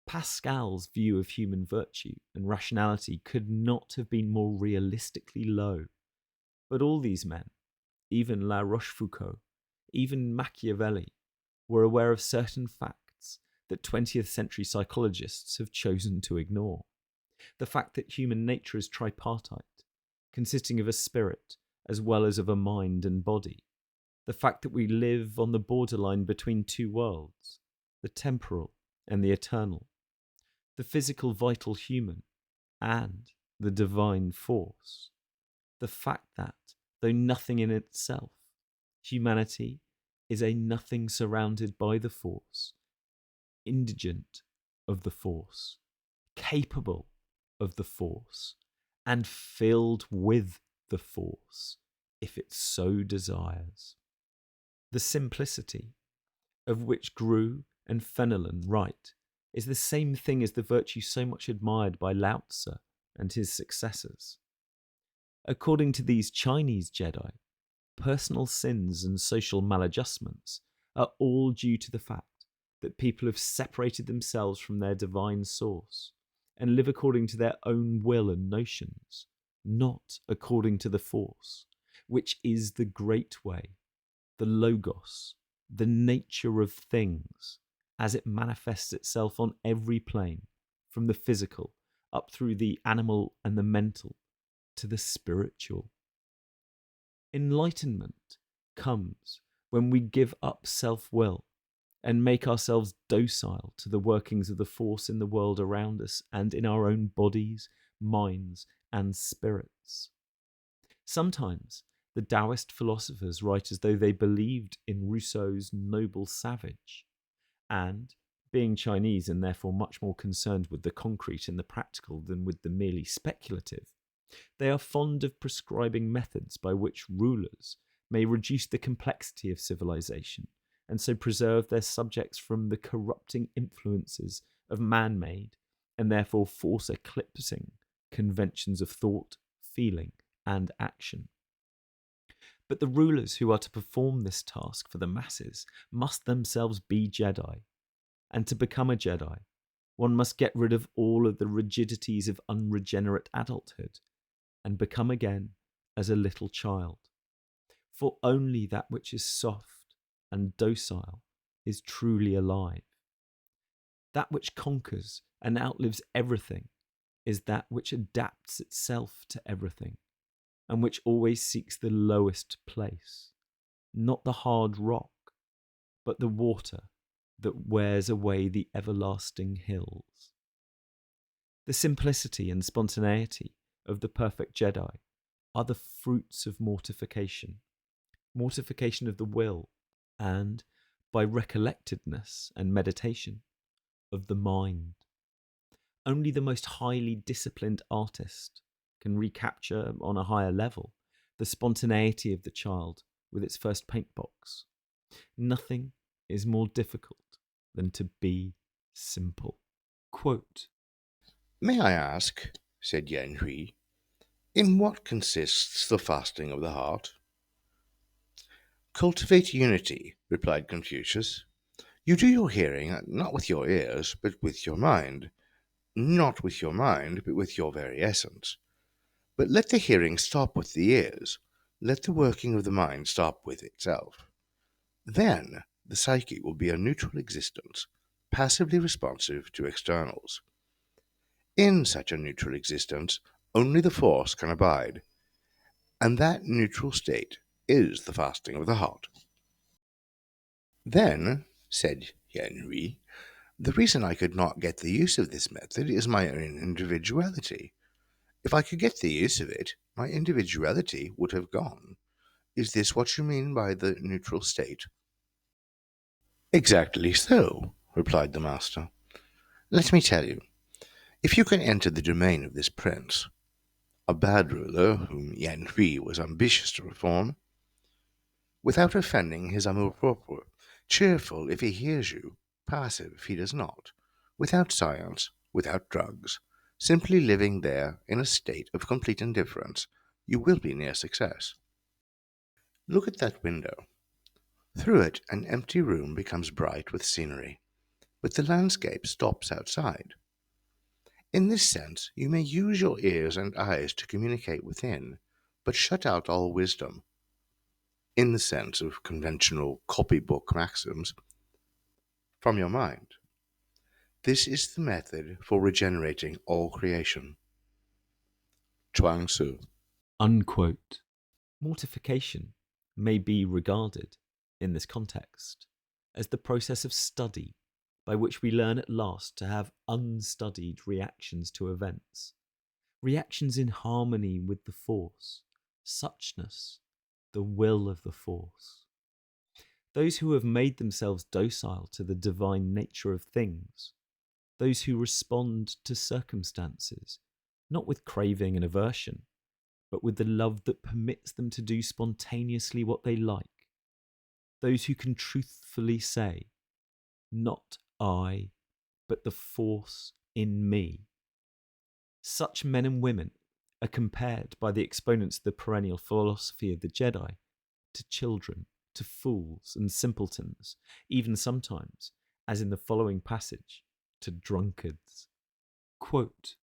Pascal's view of human virtue and rationality could not have been more realistically low. But all these men, even La Rochefoucauld, even Machiavelli, were aware of certain facts that 20th century psychologists have chosen to ignore. The fact that human nature is tripartite, consisting of a spirit as well as of a mind and body. The fact that we live on the borderline between two worlds, the temporal and the eternal. The physical vital human and the divine force. The fact that, though nothing in itself, humanity is a nothing surrounded by the force, indigent of the force, capable of the force, and filled with the force, if it so desires. The simplicity, of which Grew and Fenelon write, is the same thing as the virtue so much admired by Lao Tzu and his successors. According to these Chinese Jedi, personal sins and social maladjustments are all due to the fact that people have separated themselves from their divine source and live according to their own will and notions, not according to the force, which is the great way, the logos, the nature of things, as it manifests itself on every plane, from the physical up through the animal and the mental to the spiritual. Enlightenment comes when we give up self-will and make ourselves docile to the workings of the force in the world around us and in our own bodies, minds, and spirits. Sometimes the Taoist philosophers write as though they believed in Rousseau's noble savage, and, being Chinese and therefore much more concerned with the concrete and the practical than with the merely speculative, they are fond of prescribing methods by which rulers may reduce the complexity of civilization and so preserve their subjects from the corrupting influences of man-made and therefore force eclipsing conventions of thought, feeling, and action. But the rulers who are to perform this task for the masses must themselves be Jedi. And to become a Jedi, one must get rid of all of the rigidities of unregenerate adulthood and become again as a little child. For only that which is soft and docile is truly alive. That which conquers and outlives everything is that which adapts itself to everything, and which always seeks the lowest place, not the hard rock, but the water that wears away the everlasting hills. The simplicity and spontaneity of the perfect Jedi are the fruits of mortification, mortification of the will, and, by recollectedness and meditation, of the mind. Only the most highly disciplined artist can recapture on a higher level the spontaneity of the child with its first paint box, Nothing is more difficult than to be simple. Quote, May I ask, said Yen Hui, in what consists the fasting of the heart? Cultivate unity, replied Confucius. You do your hearing not with your ears, but with your mind. Not with your mind, but with your very essence. But let the hearing stop with the ears. Let the working of the mind stop with itself. Then the psyche will be a neutral existence, passively responsive to externals. In such a neutral existence, only the force can abide, and that neutral state is the fasting of the heart. Then, said Yen Hui, the reason I could not get the use of this method is my own individuality. If I could get the use of it, my individuality would have gone. Is this what you mean by the neutral state? Exactly so, replied the master. Let me tell you, if you can enter the domain of this prince, a bad ruler whom Yen Hui was ambitious to reform, without offending his amour propre, cheerful if he hears you, passive if he does not, without science, without drugs, simply living there in a state of complete indifference, you will be near success. Look at that window. Through it, an empty room becomes bright with scenery, but the landscape stops outside. In this sense, you may use your ears and eyes to communicate within, but shut out all wisdom, in the sense of conventional copybook maxims, from your mind. This is the method for regenerating all creation. Chuang Tzu. unquote. Mortification may be regarded, in this context, as the process of study by which we learn at last to have unstudied reactions to events, reactions in harmony with the force, suchness, the will of the force. Those who have made themselves docile to the divine nature of things, those who respond to circumstances, not with craving and aversion, but with the love that permits them to do spontaneously what they like, those who can truthfully say, not I, but the force in me. Such men and women are compared by the exponents of the perennial philosophy of the Jedi to children, to fools and simpletons, even sometimes, as in the following passage, to drunkards. Quote,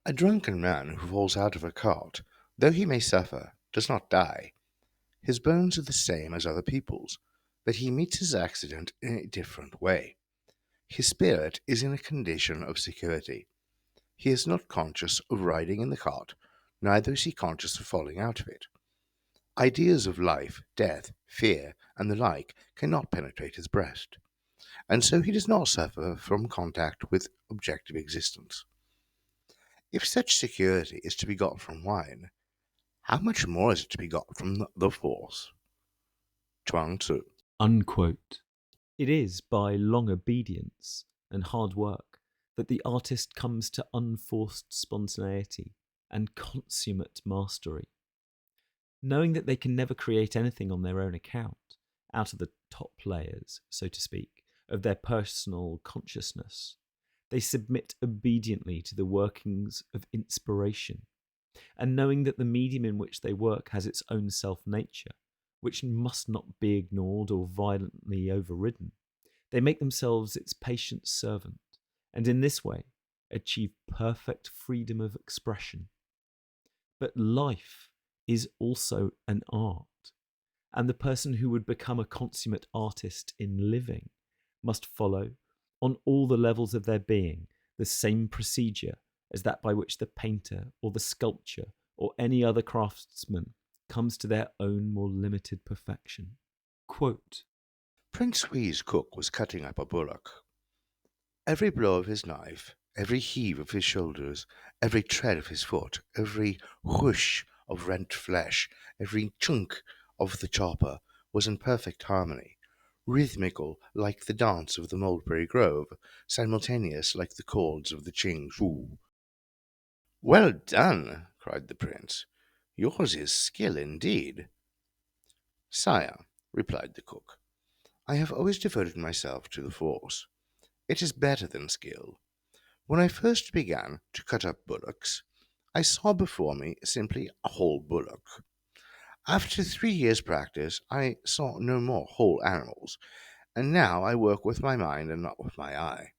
A drunken man who falls out of a cart, though he may suffer, does not die. His bones are the same as other people's, but he meets his accident in a different way. His spirit is in a condition of security. He is not conscious of riding in the cart, neither is he conscious of falling out of it. Ideas of life, death, fear, and the like cannot penetrate his breast, and so he does not suffer from contact with objective existence. If such security is to be got from wine, how much more is it to be got from the force? Chuang Tzu. unquote. It is by long obedience and hard work that the artist comes to unforced spontaneity and consummate mastery. Knowing that they can never create anything on their own account, out of the top layers, so to speak, of their personal consciousness, they submit obediently to the workings of inspiration. And knowing that the medium in which they work has its own self nature, which must not be ignored or violently overridden, they make themselves its patient servant, and in this way achieve perfect freedom of expression. But life is also an art, and the person who would become a consummate artist in living must follow, on all the levels of their being, the same procedure as that by which the painter or the sculptor or any other craftsman comes to their own more limited perfection. Quote, Prince Hui's cook was cutting up a bullock. Every blow of his knife, every heave of his shoulders, every tread of his foot, every whoosh of rent flesh, every chunk of the chopper was in perfect harmony, rhythmical like the dance of the mulberry grove, simultaneous like the chords of the Ching Shu. Well done, cried the prince. Yours is skill indeed. Sire, replied the cook, I have always devoted myself to the force. It is better than skill. When I first began to cut up bullocks, I saw before me simply a whole bullock. After 3 years' practice, I saw no more whole animals, and now I work with my mind and not with my eye.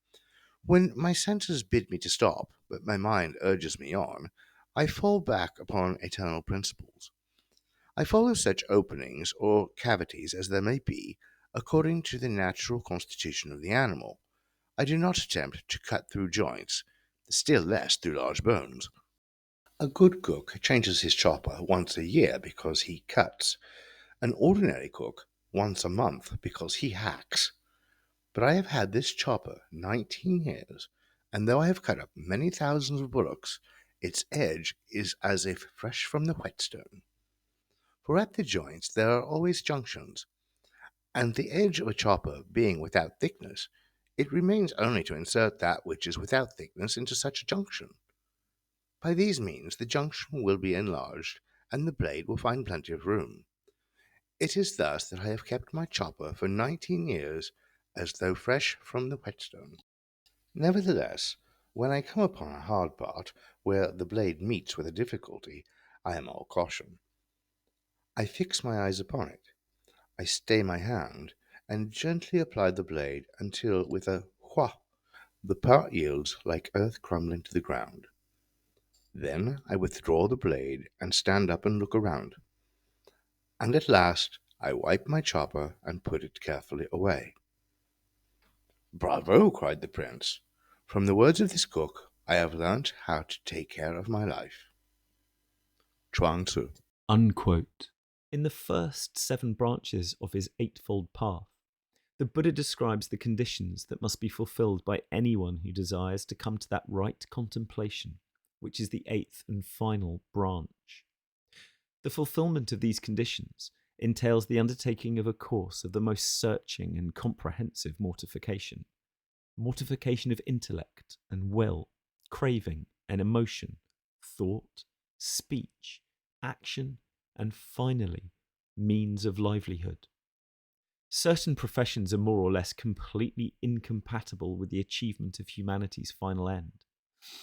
When my senses bid me to stop, but my mind urges me on, I fall back upon eternal principles. I follow such openings or cavities as there may be, according to the natural constitution of the animal. I do not attempt to cut through joints, still less through large bones. A good cook changes his chopper once a year because he cuts. An ordinary cook once a month because he hacks. But I have had this chopper 19 years, and though I have cut up many thousands of bullocks, its edge is as if fresh from the whetstone. For at the joints there are always junctions, and the edge of a chopper being without thickness, it remains only to insert that which is without thickness into such a junction. By these means the junction will be enlarged, and the blade will find plenty of room. It is thus that I have kept my chopper for 19 years as though fresh from the whetstone. Nevertheless, when I come upon a hard part where the blade meets with a difficulty, I am all caution. I fix my eyes upon it. I stay my hand, and gently apply the blade until, with a wha, the part yields like earth crumbling to the ground. Then I withdraw the blade and stand up and look around. And at last I wipe my chopper and put it carefully away. "Bravo!" cried the prince. "From the words of this cook I have learnt how to take care of my life." Chuang Tzu. Unquote. In the first 7 branches of his Eightfold Path, the Buddha describes the conditions that must be fulfilled by anyone who desires to come to that right contemplation, which is the 8th and final branch. The fulfillment of these conditions entails the undertaking of a course of the most searching and comprehensive mortification. Mortification of intellect and will, craving and emotion, thought, speech, action, and finally, means of livelihood. Certain professions are more or less completely incompatible with the achievement of humanity's final end.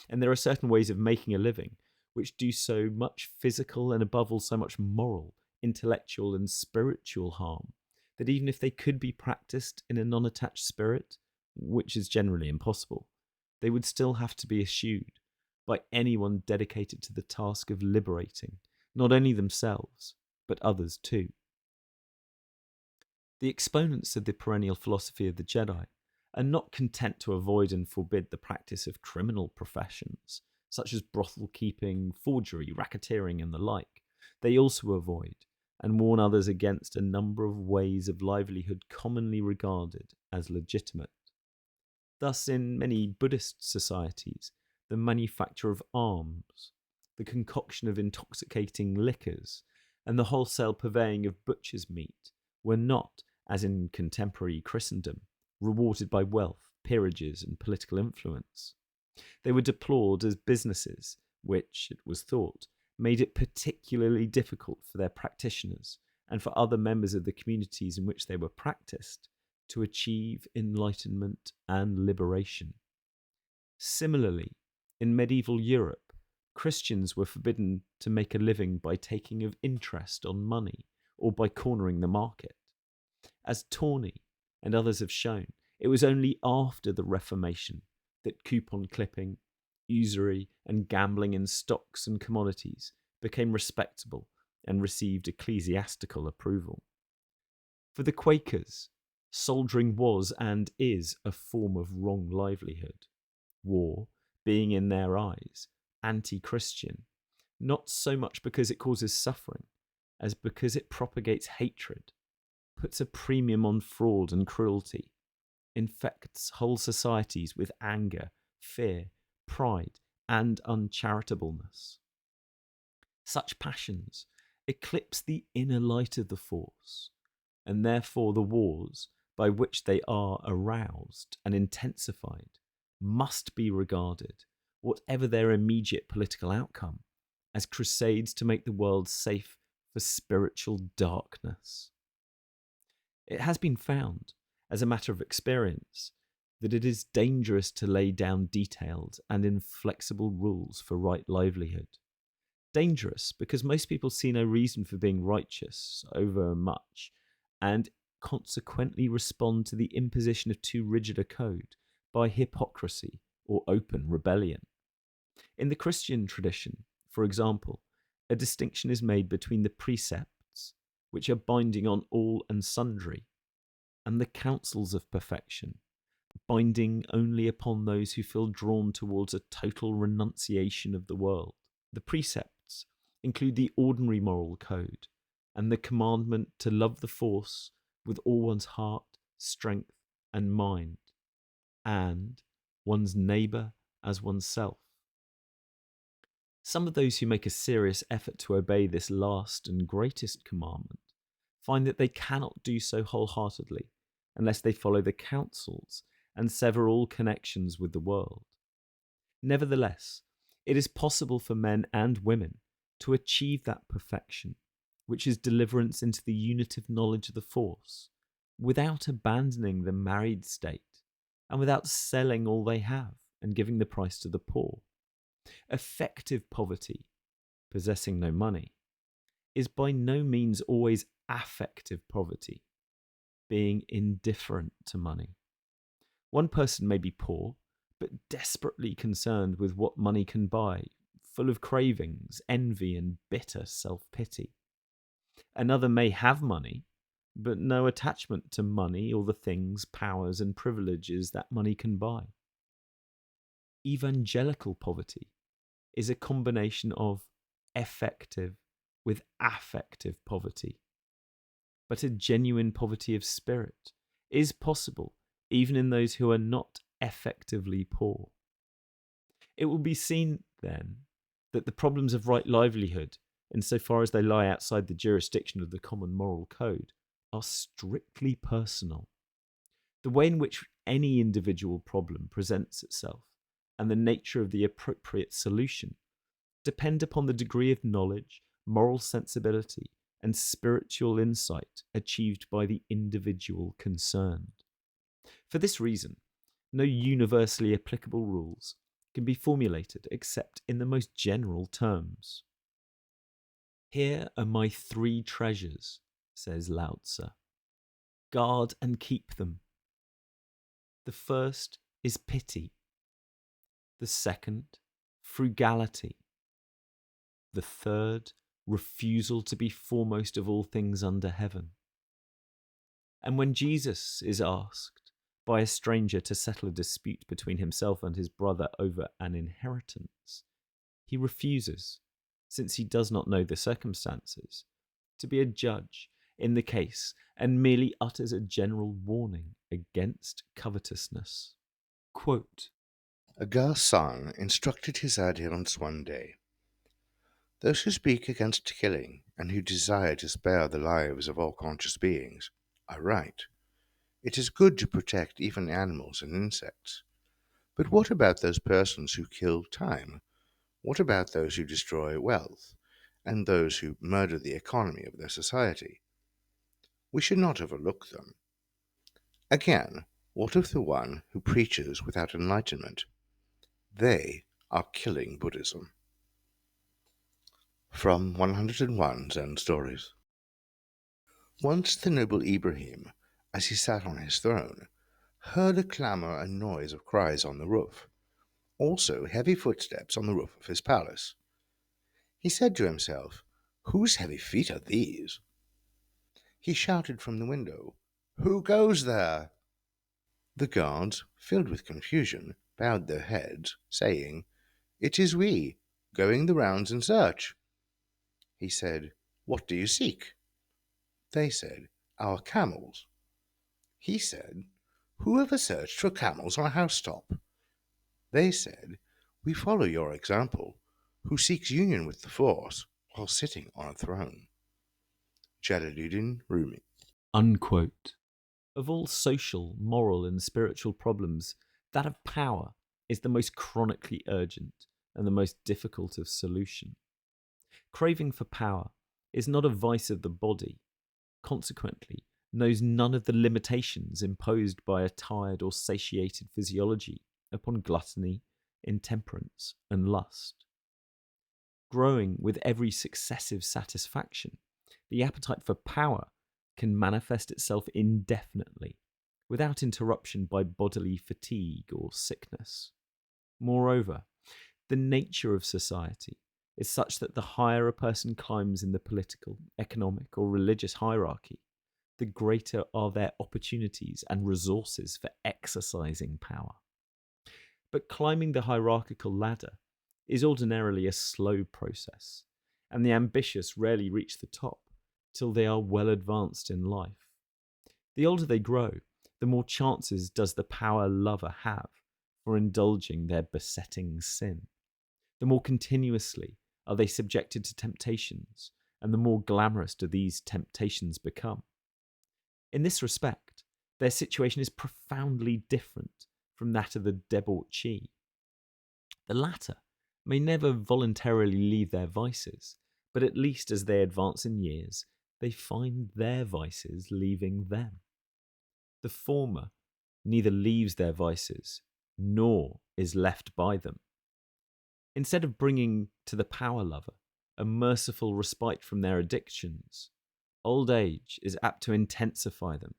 And there are certain ways of making a living which do so much physical and above all so much moral, intellectual, and spiritual harm that even if they could be practiced in a non attached spirit, which is generally impossible, they would still have to be eschewed by anyone dedicated to the task of liberating not only themselves, but others too. The exponents of the perennial philosophy of the Jedi are not content to avoid and forbid the practice of criminal professions, such as brothel keeping, forgery, racketeering, and the like. They also avoid and warn others against a number of ways of livelihood commonly regarded as legitimate. Thus, in many Buddhist societies, the manufacture of arms, the concoction of intoxicating liquors, and the wholesale purveying of butcher's meat were not, as in contemporary Christendom, rewarded by wealth, peerages, and political influence. They were deplored as businesses which, it was thought, made it particularly difficult for their practitioners and for other members of the communities in which they were practiced to achieve enlightenment and liberation. Similarly, in medieval Europe, Christians were forbidden to make a living by taking of interest on money or by cornering the market. As Tawney and others have shown, it was only after the Reformation that coupon clipping, usury, and gambling in stocks and commodities became respectable and received ecclesiastical approval. For the Quakers, soldiering was and is a form of wrong livelihood, war being in their eyes anti-Christian, not so much because it causes suffering as because it propagates hatred, puts a premium on fraud and cruelty, infects whole societies with anger, fear, pride, and uncharitableness. Such passions eclipse the inner light of the force, and therefore the wars by which they are aroused and intensified must be regarded, whatever their immediate political outcome, as crusades to make the world safe for spiritual darkness. It has been found, as a matter of experience, that it is dangerous to lay down detailed and inflexible rules for right livelihood. Dangerous because most people see no reason for being righteous over much and consequently respond to the imposition of too rigid a code by hypocrisy or open rebellion. In the Christian tradition, for example, a distinction is made between the precepts, which are binding on all and sundry, and the counsels of perfection, binding only upon those who feel drawn towards a total renunciation of the world. The precepts include the ordinary moral code and the commandment to love the force with all one's heart, strength, and mind, and one's neighbour as oneself. Some of those who make a serious effort to obey this last and greatest commandment find that they cannot do so wholeheartedly unless they follow the counsels and sever all connections with the world. Nevertheless, it is possible for men and women to achieve that perfection, which is deliverance into the unitive knowledge of the force, without abandoning the married state and without selling all they have and giving the price to the poor. Effective poverty, possessing no money, is by no means always affective poverty, being indifferent to money. One person may be poor, but desperately concerned with what money can buy, full of cravings, envy, and bitter self-pity. Another may have money, but no attachment to money or the things, powers, and privileges that money can buy. Evangelical poverty is a combination of effective with affective poverty. But a genuine poverty of spirit is possible even in those who are not effectively poor. It will be seen, then, that the problems of right livelihood, insofar as they lie outside the jurisdiction of the common moral code, are strictly personal. The way in which any individual problem presents itself and the nature of the appropriate solution depend upon the degree of knowledge, moral sensibility, and spiritual insight achieved by the individual concerned. For this reason, no universally applicable rules can be formulated except in the most general terms. Here are my 3 treasures, says Lao Tzu. Guard and keep them. The first is pity. The second, frugality. The third, refusal to be foremost of all things under heaven. And when Jesus is asked by a stranger to settle a dispute between himself and his brother over an inheritance, he refuses, since he does not know the circumstances, to be a judge in the case and merely utters a general warning against covetousness. Quote, A garçon instructed his adherents one day, "Those who speak against killing and who desire to spare the lives of all conscious beings are right. It is good to protect even animals and insects. But what about those persons who kill time? What about those who destroy wealth and those who murder the economy of their society? We should not overlook them. Again, what of the one who preaches without enlightenment? They are killing Buddhism." From 101 Zen Stories. Once the noble Ibrahim, as he sat on his throne, heard a clamour and noise of cries on the roof, also heavy footsteps on the roof of his palace. He said to himself, "Whose heavy feet are these?" He shouted from the window, "Who goes there?" The guards, filled with confusion, bowed their heads, saying, "It is we, going the rounds in search." He said, "What do you seek?" They said, "Our camels." He said, "Who ever searched for camels on a housetop?" They said, "We follow your example. Who seeks union with the force while sitting on a throne?" Jalaluddin Rumi. Unquote. Of all social, moral, and spiritual problems, that of power is the most chronically urgent and the most difficult of solution. Craving for power is not a vice of the body. Consequently, knows none of the limitations imposed by a tired or satiated physiology upon gluttony, intemperance, and lust. Growing with every successive satisfaction, the appetite for power can manifest itself indefinitely, without interruption by bodily fatigue or sickness. Moreover, the nature of society is such that the higher a person climbs in the political, economic, or religious hierarchy, the greater are their opportunities and resources for exercising power. But climbing the hierarchical ladder is ordinarily a slow process, and the ambitious rarely reach the top till they are well advanced in life. The older they grow, the more chances does the power lover have for indulging their besetting sin. The more continuously are they subjected to temptations, and the more glamorous do these temptations become. In this respect, their situation is profoundly different from that of the debauchee. The latter may never voluntarily leave their vices, but at least as they advance in years, they find their vices leaving them. The former neither leaves their vices, nor is left by them. Instead of bringing to the power lover a merciful respite from their addictions, old age is apt to intensify them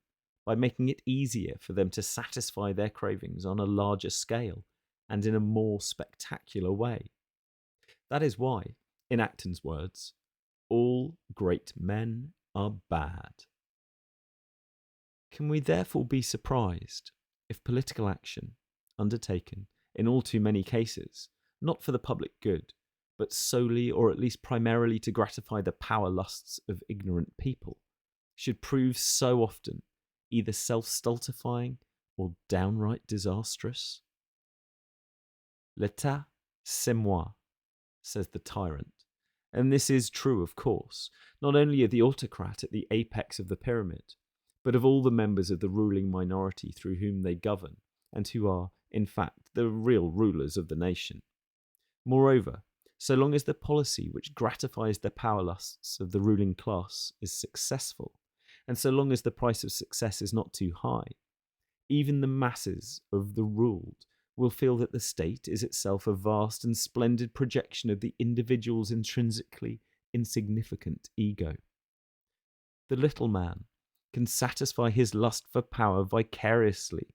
by making it easier for them to satisfy their cravings on a larger scale and in a more spectacular way. That is why, in Acton's words, all great men are bad. Can we therefore be surprised if political action, undertaken in all too many cases, not for the public good, but solely or at least primarily to gratify the power lusts of ignorant people, should prove so often either self-stultifying or downright disastrous? L'état, c'est moi, says the tyrant. And this is true, of course, not only of the autocrat at the apex of the pyramid, but of all the members of the ruling minority through whom they govern, and who are, in fact, the real rulers of the nation. Moreover, so long as the policy which gratifies the power lusts of the ruling class is successful, and so long as the price of success is not too high, even the masses of the ruled will feel that the state is itself a vast and splendid projection of the individual's intrinsically insignificant ego. The little man can satisfy his lust for power vicariously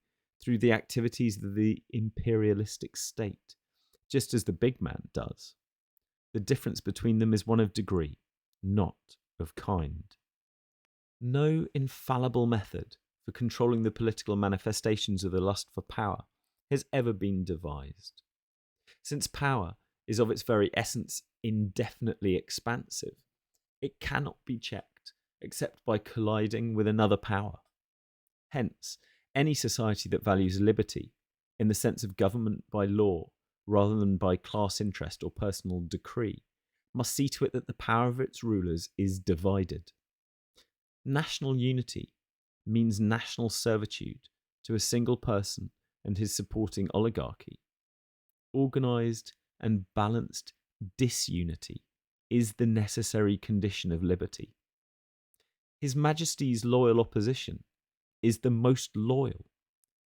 through the activities of the imperialistic state, just as the big man does. The difference between them is one of degree, not of kind. No infallible method for controlling the political manifestations of the lust for power has ever been devised. Since power is of its very essence indefinitely expansive, it cannot be checked except by colliding with another power. Hence, any society that values liberty, in the sense of government by law rather than by class interest or personal decree, must see to it that the power of its rulers is divided. National unity means national servitude to a single person and his supporting oligarchy. Organised and balanced disunity is the necessary condition of liberty. His Majesty's loyal opposition is the most loyal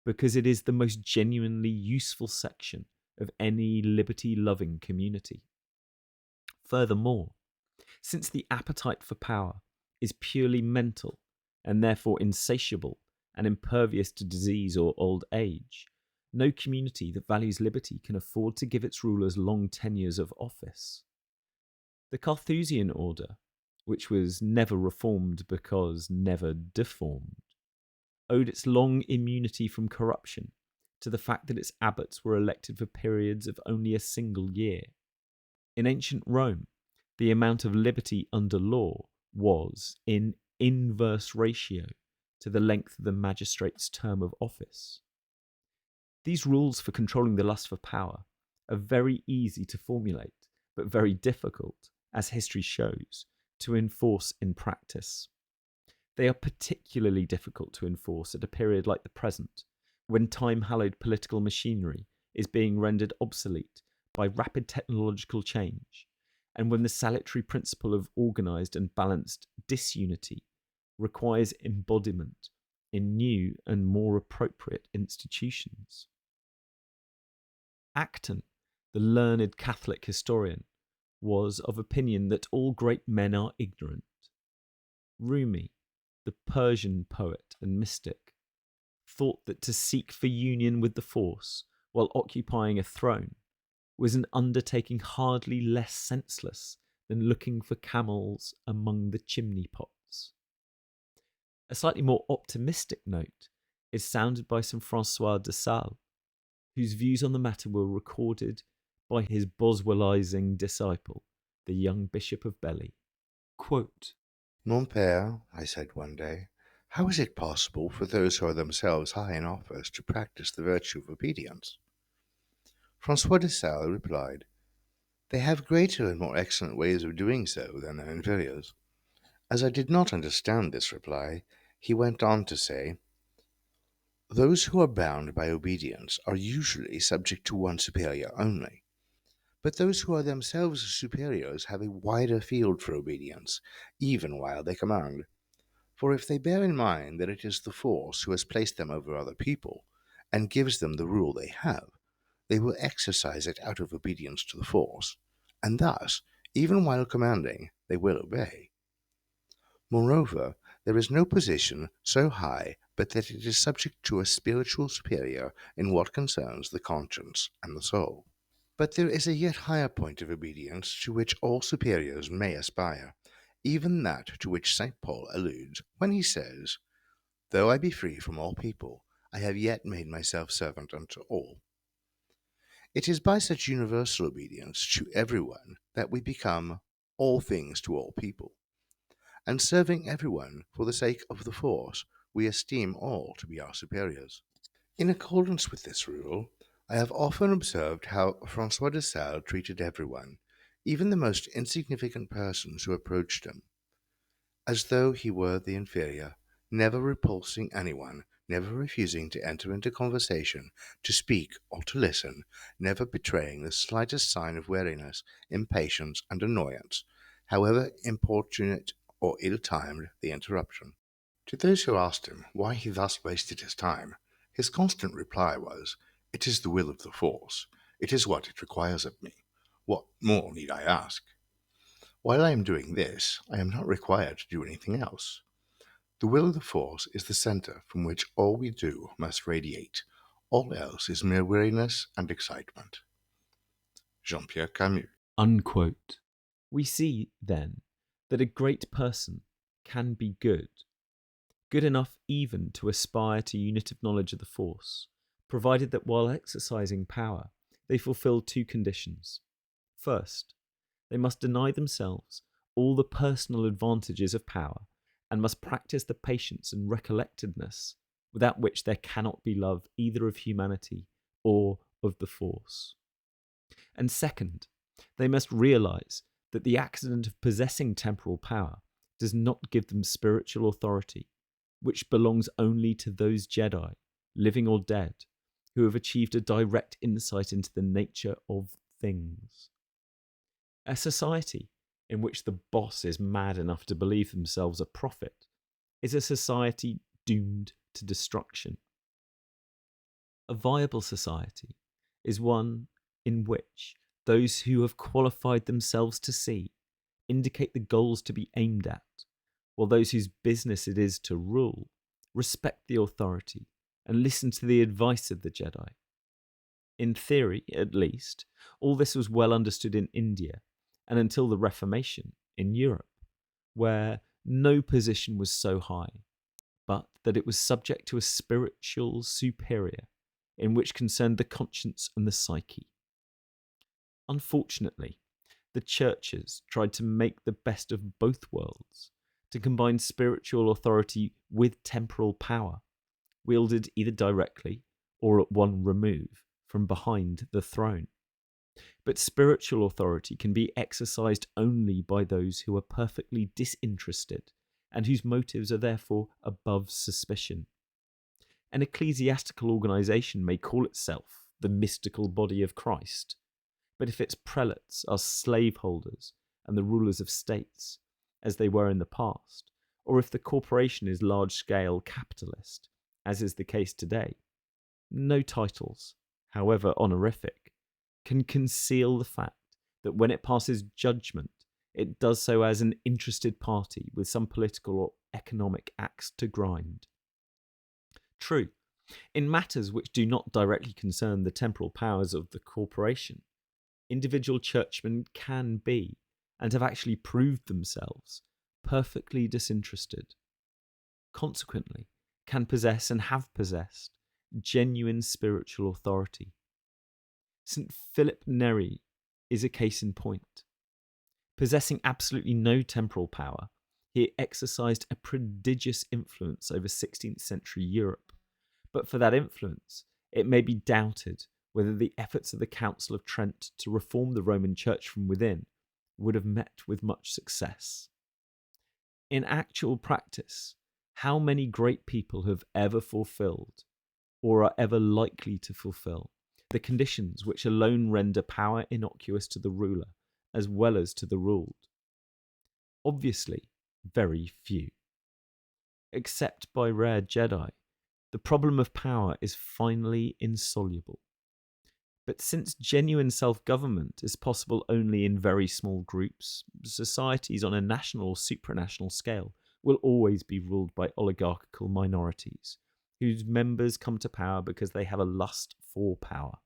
because it is the most genuinely useful section of any liberty-loving community. Furthermore, since the appetite for power is purely mental and therefore insatiable and impervious to disease or old age, no community that values liberty can afford to give its rulers long tenures of office. The Carthusian order, which was never reformed because never deformed, owed its long immunity from corruption to the fact that its abbots were elected for periods of only a single year. In ancient Rome, the amount of liberty under law was in inverse ratio to the length of the magistrate's term of office. These rules for controlling the lust for power are very easy to formulate, but very difficult, as history shows, to enforce in practice. They are particularly difficult to enforce at a period like the present, when time-hallowed political machinery is being rendered obsolete by rapid technological change, and when the salutary principle of organised and balanced disunity requires embodiment in new and more appropriate institutions. Acton, the learned Catholic historian, was of opinion that all great men are ignorant. Rumi, the Persian poet and mystic, thought that to seek for union with the Force while occupying a throne was an undertaking hardly less senseless than looking for camels among the chimney pots. A slightly more optimistic note is sounded by St. Francois de Sales, whose views on the matter were recorded by his Boswellizing disciple, the young Bishop of Bely. Quote, Mon père, I said one day, how is it possible for those who are themselves high in office to practice the virtue of obedience? Francois de Sales replied, they have greater and more excellent ways of doing so than their inferiors. As I did not understand this reply, he went on to say, those who are bound by obedience are usually subject to one superior only. But those who are themselves superiors have a wider field for obedience, even while they command. For if they bear in mind that it is the Force who has placed them over other people, and gives them the rule they have, they will exercise it out of obedience to the Force, and thus, even while commanding, they will obey. Moreover, there is no position so high but that it is subject to a spiritual superior in what concerns the conscience and the soul. But there is a yet higher point of obedience to which all superiors may aspire, even that to which St. Paul alludes when he says, though I be free from all people, I have yet made myself servant unto all. It is by such universal obedience to everyone that we become all things to all people. And serving everyone for the sake of the Force, we esteem all to be our superiors. In accordance with this rule, I have often observed how Francois de Sales treated everyone, even the most insignificant persons who approached him, as though he were the inferior, never repulsing anyone, never refusing to enter into conversation, to speak or to listen, never betraying the slightest sign of weariness, impatience, and annoyance, however importunate or ill-timed the interruption. To those who asked him why he thus wasted his time, his constant reply was, it is the will of the Force. It is what it requires of me. What more need I ask? While I am doing this, I am not required to do anything else. The will of the Force is the center from which all we do must radiate. All else is mere weariness and excitement. Jean-Pierre Camus. unquote. We see, then, that a great person can be good enough even to aspire to unitive knowledge of the Force, provided that while exercising power, they fulfill two conditions. First, they must deny themselves all the personal advantages of power and must practice the patience and recollectedness without which there cannot be love either of humanity or of the Force. And second, they must realize that the accident of possessing temporal power does not give them spiritual authority, which belongs only to those Jedi, living or dead, who have achieved a direct insight into the nature of things. A society in which the boss is mad enough to believe themselves a prophet is a society doomed to destruction. A viable society is one in which those who have qualified themselves to see indicate the goals to be aimed at, while those whose business it is to rule respect the authority and listen to the advice of the Jedi. In theory, at least, all this was well understood in India and until the Reformation in Europe, where no position was so high, but that it was subject to a spiritual superior in which concerned the conscience and the psyche. Unfortunately, the churches tried to make the best of both worlds, to combine spiritual authority with temporal power, wielded either directly or at one remove from behind the throne. But spiritual authority can be exercised only by those who are perfectly disinterested and whose motives are therefore above suspicion. An ecclesiastical organisation may call itself the mystical body of Christ, but if its prelates are slaveholders and the rulers of states, as they were in the past, or if the corporation is large-scale capitalist, as is the case today. No titles, however honorific, can conceal the fact that when it passes judgment, it does so as an interested party with some political or economic axe to grind. True, in matters which do not directly concern the temporal powers of the corporation, individual churchmen can be, and have actually proved themselves, perfectly disinterested. Consequently, can possess and have possessed genuine spiritual authority. St. Philip Neri is a case in point. Possessing absolutely no temporal power, he exercised a prodigious influence over 16th century Europe. But for that influence, it may be doubted whether the efforts of the Council of Trent to reform the Roman Church from within would have met with much success. In actual practice, how many great people have ever fulfilled, or are ever likely to fulfill, the conditions which alone render power innocuous to the ruler as well as to the ruled? Obviously, very few. Except by rare Jedi, the problem of power is finally insoluble. But since genuine self-government is possible only in very small groups, societies on a national or supranational scale will always be ruled by oligarchical minorities, whose members come to power because they have a lust for power.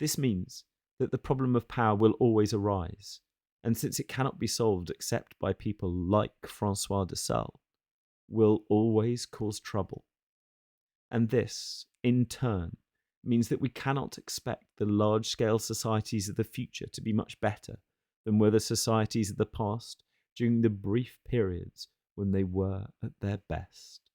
This means that the problem of power will always arise, and since it cannot be solved except by people like Francois de Sales, will always cause trouble. And this, in turn, means that we cannot expect the large-scale societies of the future to be much better than were the societies of the past during the brief periods when they were at their best.